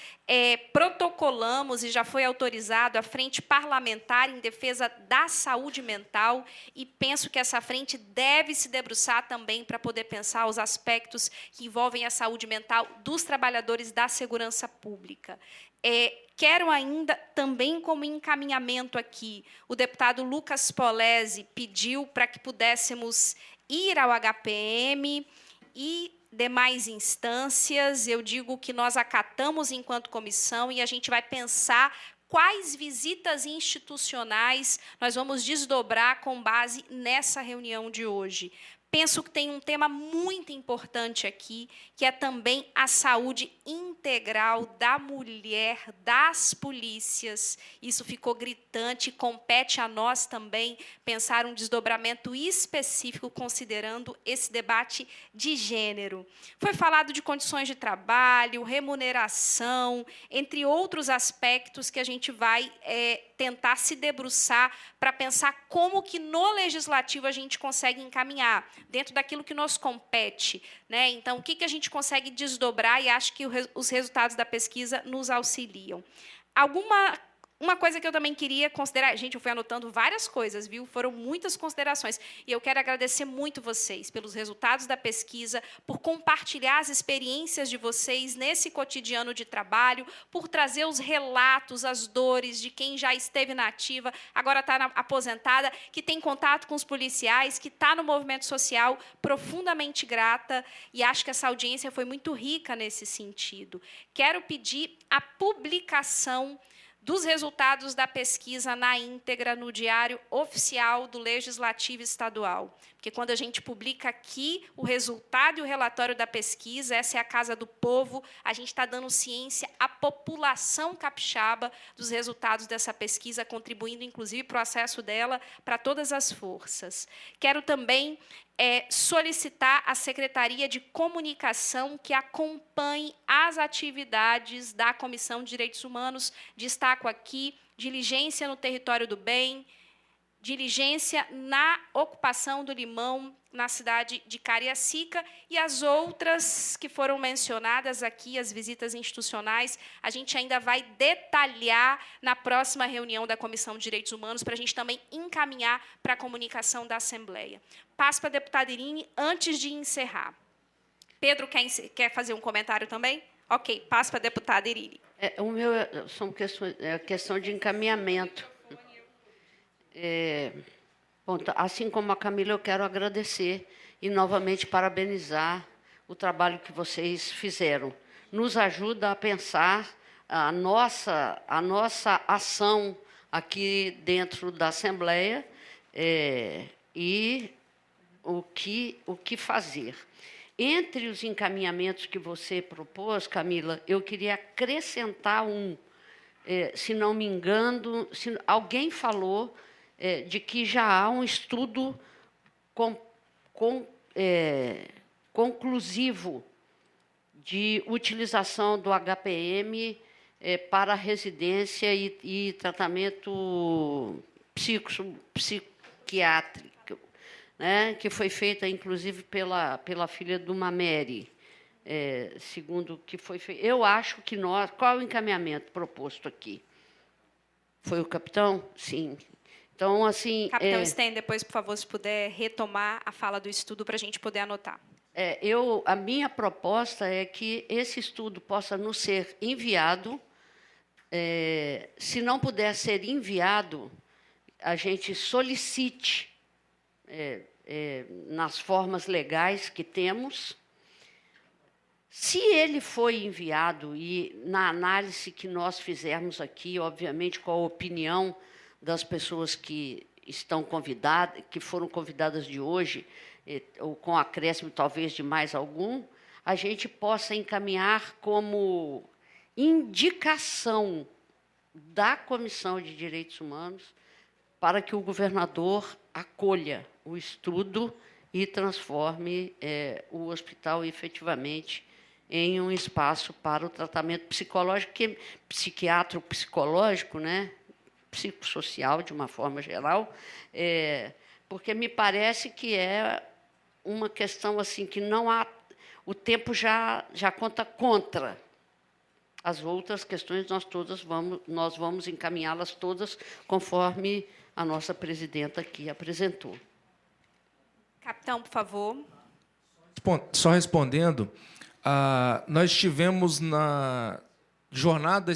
protocolamos e já foi autorizado a Frente Parlamentar em Defesa da Saúde Mental, e penso que essa frente deve se debruçar também para poder pensar os aspectos que envolvem a saúde mental dos trabalhadores da segurança pública. Quero ainda, também como encaminhamento aqui, o deputado Lucas Polezi pediu para que pudéssemos ir ao HPM e demais instâncias. Eu digo que nós acatamos enquanto comissão e a gente vai pensar quais visitas institucionais nós vamos desdobrar com base nessa reunião de hoje. Penso que tem um tema muito importante aqui, que é também a saúde integral da mulher, das polícias. Isso ficou gritante, compete a nós também pensar um desdobramento específico, considerando esse debate de gênero. Foi falado de condições de trabalho, remuneração, entre outros aspectos que a gente vai tentar se debruçar para pensar como que no legislativo a gente consegue encaminhar, dentro daquilo que nos compete, né? Então, o que a gente consegue desdobrar, e acho que os resultados da pesquisa nos auxiliam. Uma coisa que eu também queria considerar, gente, eu fui anotando várias coisas, viu? Foram muitas considerações, e eu quero agradecer muito vocês pelos resultados da pesquisa, por compartilhar as experiências de vocês nesse cotidiano de trabalho, por trazer os relatos, as dores de quem já esteve na ativa, agora está aposentada, que tem contato com os policiais, que está no movimento social, profundamente grata, e acho que essa audiência foi muito rica nesse sentido. Quero pedir a publicação dos resultados da pesquisa na íntegra no Diário Oficial do Legislativo Estadual. Porque quando a gente publica aqui o resultado e o relatório da pesquisa, essa é a casa do povo, a gente está dando ciência à população capixaba dos resultados dessa pesquisa, contribuindo, inclusive, para o acesso dela para todas as forças. Quero também solicitar à Secretaria de Comunicação que acompanhe as atividades da Comissão de Direitos Humanos. Destaco aqui diligência no território do bem, diligência na ocupação do Limão, na cidade de Cariacica, e as outras que foram mencionadas aqui, as visitas institucionais, a gente ainda vai detalhar na próxima reunião da Comissão de Direitos Humanos, para a gente também encaminhar para a comunicação da Assembleia. Passo para a deputada Irine, antes de encerrar. Pedro, quer fazer um comentário também? Ok, passo para a deputada Irine. O meu são questão de encaminhamento. Bom, assim como a Camila, eu quero agradecer e novamente parabenizar o trabalho que vocês fizeram. Nos ajuda a pensar a nossa ação aqui dentro da Assembleia e o que fazer. Entre os encaminhamentos que você propôs, Camila, eu queria acrescentar se não me engano, alguém falou de que já há um estudo conclusivo de utilização do HPM para residência e tratamento psiquiátrico, né, que foi feita, inclusive, pela filha do Mameri, segundo o que foi feito. Eu acho que nós... Qual é o encaminhamento proposto aqui? Foi o capitão? Sim. Então, assim... Capitão Sten, depois, por favor, se puder retomar a fala do estudo para a gente poder anotar. A minha proposta é que esse estudo possa nos ser enviado. Se não puder ser enviado, a gente solicite nas formas legais que temos. Se ele foi enviado e na análise que nós fizermos aqui, obviamente com a opinião das pessoas que estão convidadas, que foram convidadas de hoje, ou com acréscimo talvez de mais algum, a gente possa encaminhar como indicação da Comissão de Direitos Humanos para que o governador acolha o estudo e transforme o hospital efetivamente em um espaço para o tratamento psicológico, psicológico, né? Psicossocial, de uma forma geral, porque me parece que é uma questão assim que não há... O tempo já conta contra. As outras questões nós vamos encaminhá-las todas conforme a nossa presidenta aqui apresentou. Capitão, por favor. Só respondendo, nós tivemos na Jornada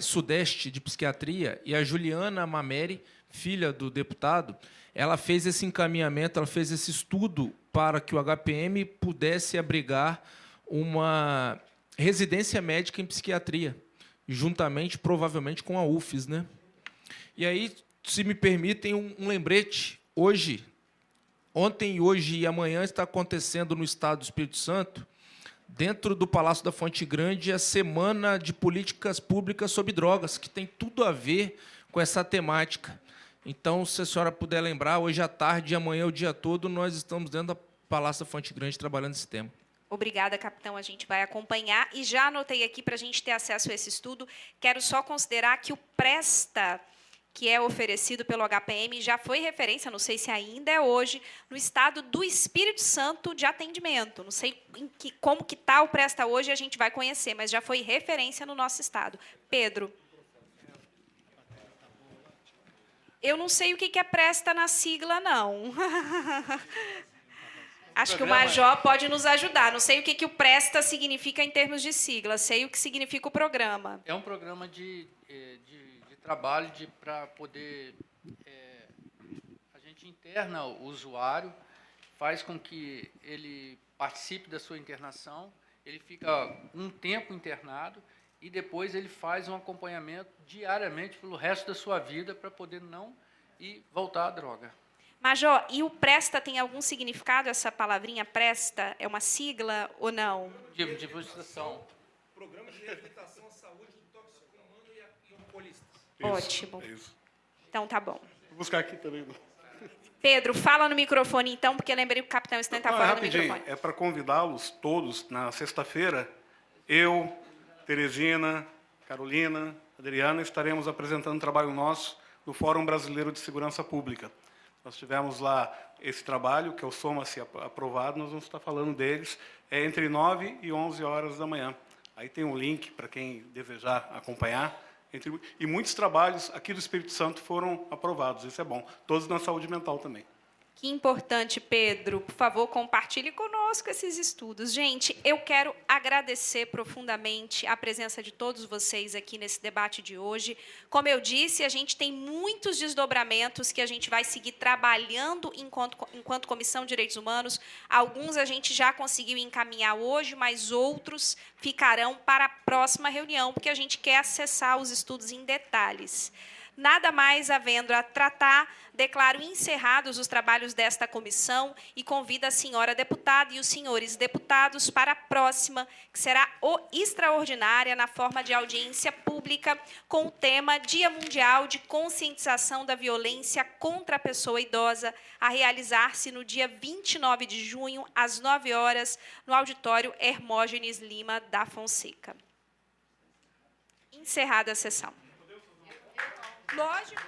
Sudeste de Psiquiatria e a Juliana Mameri, filha do deputado, ela fez esse encaminhamento, ela fez esse estudo para que o HPM pudesse abrigar uma residência médica em psiquiatria, juntamente, provavelmente, com a UFES, né? E aí, se me permitem, um lembrete. Ontem, hoje e amanhã está acontecendo no Estado do Espírito Santo, dentro do Palácio da Fonte Grande, a Semana de Políticas Públicas sobre Drogas, que tem tudo a ver com essa temática. Então, se a senhora puder lembrar, hoje à tarde e amanhã o dia todo, nós estamos dentro do Palácio da Fonte Grande trabalhando esse tema. Obrigada, capitão. A gente vai acompanhar. E já anotei aqui para a gente ter acesso a esse estudo. Quero só considerar que o PRESTA, que é oferecido pelo HPM, já foi referência, não sei se ainda é hoje, no estado do Espírito Santo de atendimento. Não sei como que está o PRESTA hoje, a gente vai conhecer, mas já foi referência no nosso estado. Pedro. Eu não sei o que é PRESTA na sigla, não. Acho que o Major pode nos ajudar. Não sei o que o PRESTA significa em termos de sigla, sei o que significa o programa. É um programa de trabalho para poder... a gente interna o usuário, faz com que ele participe da sua internação, ele fica um tempo internado e depois ele faz um acompanhamento diariamente pelo resto da sua vida para poder não ir voltar à droga. Major, e o PRESTA tem algum significado, essa palavrinha PRESTA? É uma sigla ou não? De prestação. Programa de reabilitação à saúde do toxicomano e alcoolistas. Ótimo. Então, tá bom. Vou buscar aqui também. Pedro, fala no microfone, então, porque eu lembrei que o capitão Sten está falando no microfone. É para convidá-los todos, na sexta-feira, eu, Teresina, Carolina, Adriana, estaremos apresentando um trabalho nosso no Fórum Brasileiro de Segurança Pública. Nós tivemos lá esse trabalho, que é o Soma-se aprovado, nós vamos estar falando deles, entre 9 e 11 horas da manhã. Aí tem um link para quem desejar acompanhar. E muitos trabalhos aqui do Espírito Santo foram aprovados, isso é bom. Todos na saúde mental também. Que importante, Pedro. Por favor, compartilhe conosco esses estudos. Gente, eu quero agradecer profundamente a presença de todos vocês aqui nesse debate de hoje. Como eu disse, a gente tem muitos desdobramentos que a gente vai seguir trabalhando enquanto Comissão de Direitos Humanos. Alguns a gente já conseguiu encaminhar hoje, mas outros ficarão para a próxima reunião, porque a gente quer acessar os estudos em detalhes. Nada mais havendo a tratar, declaro encerrados os trabalhos desta comissão e convido a senhora deputada e os senhores deputados para a próxima, que será extraordinária na forma de audiência pública com o tema Dia Mundial de Conscientização da Violência contra a Pessoa Idosa, a realizar-se no dia 29 de junho, às 9 horas, no auditório Hermógenes Lima da Fonseca. Encerrada a sessão. Lógico.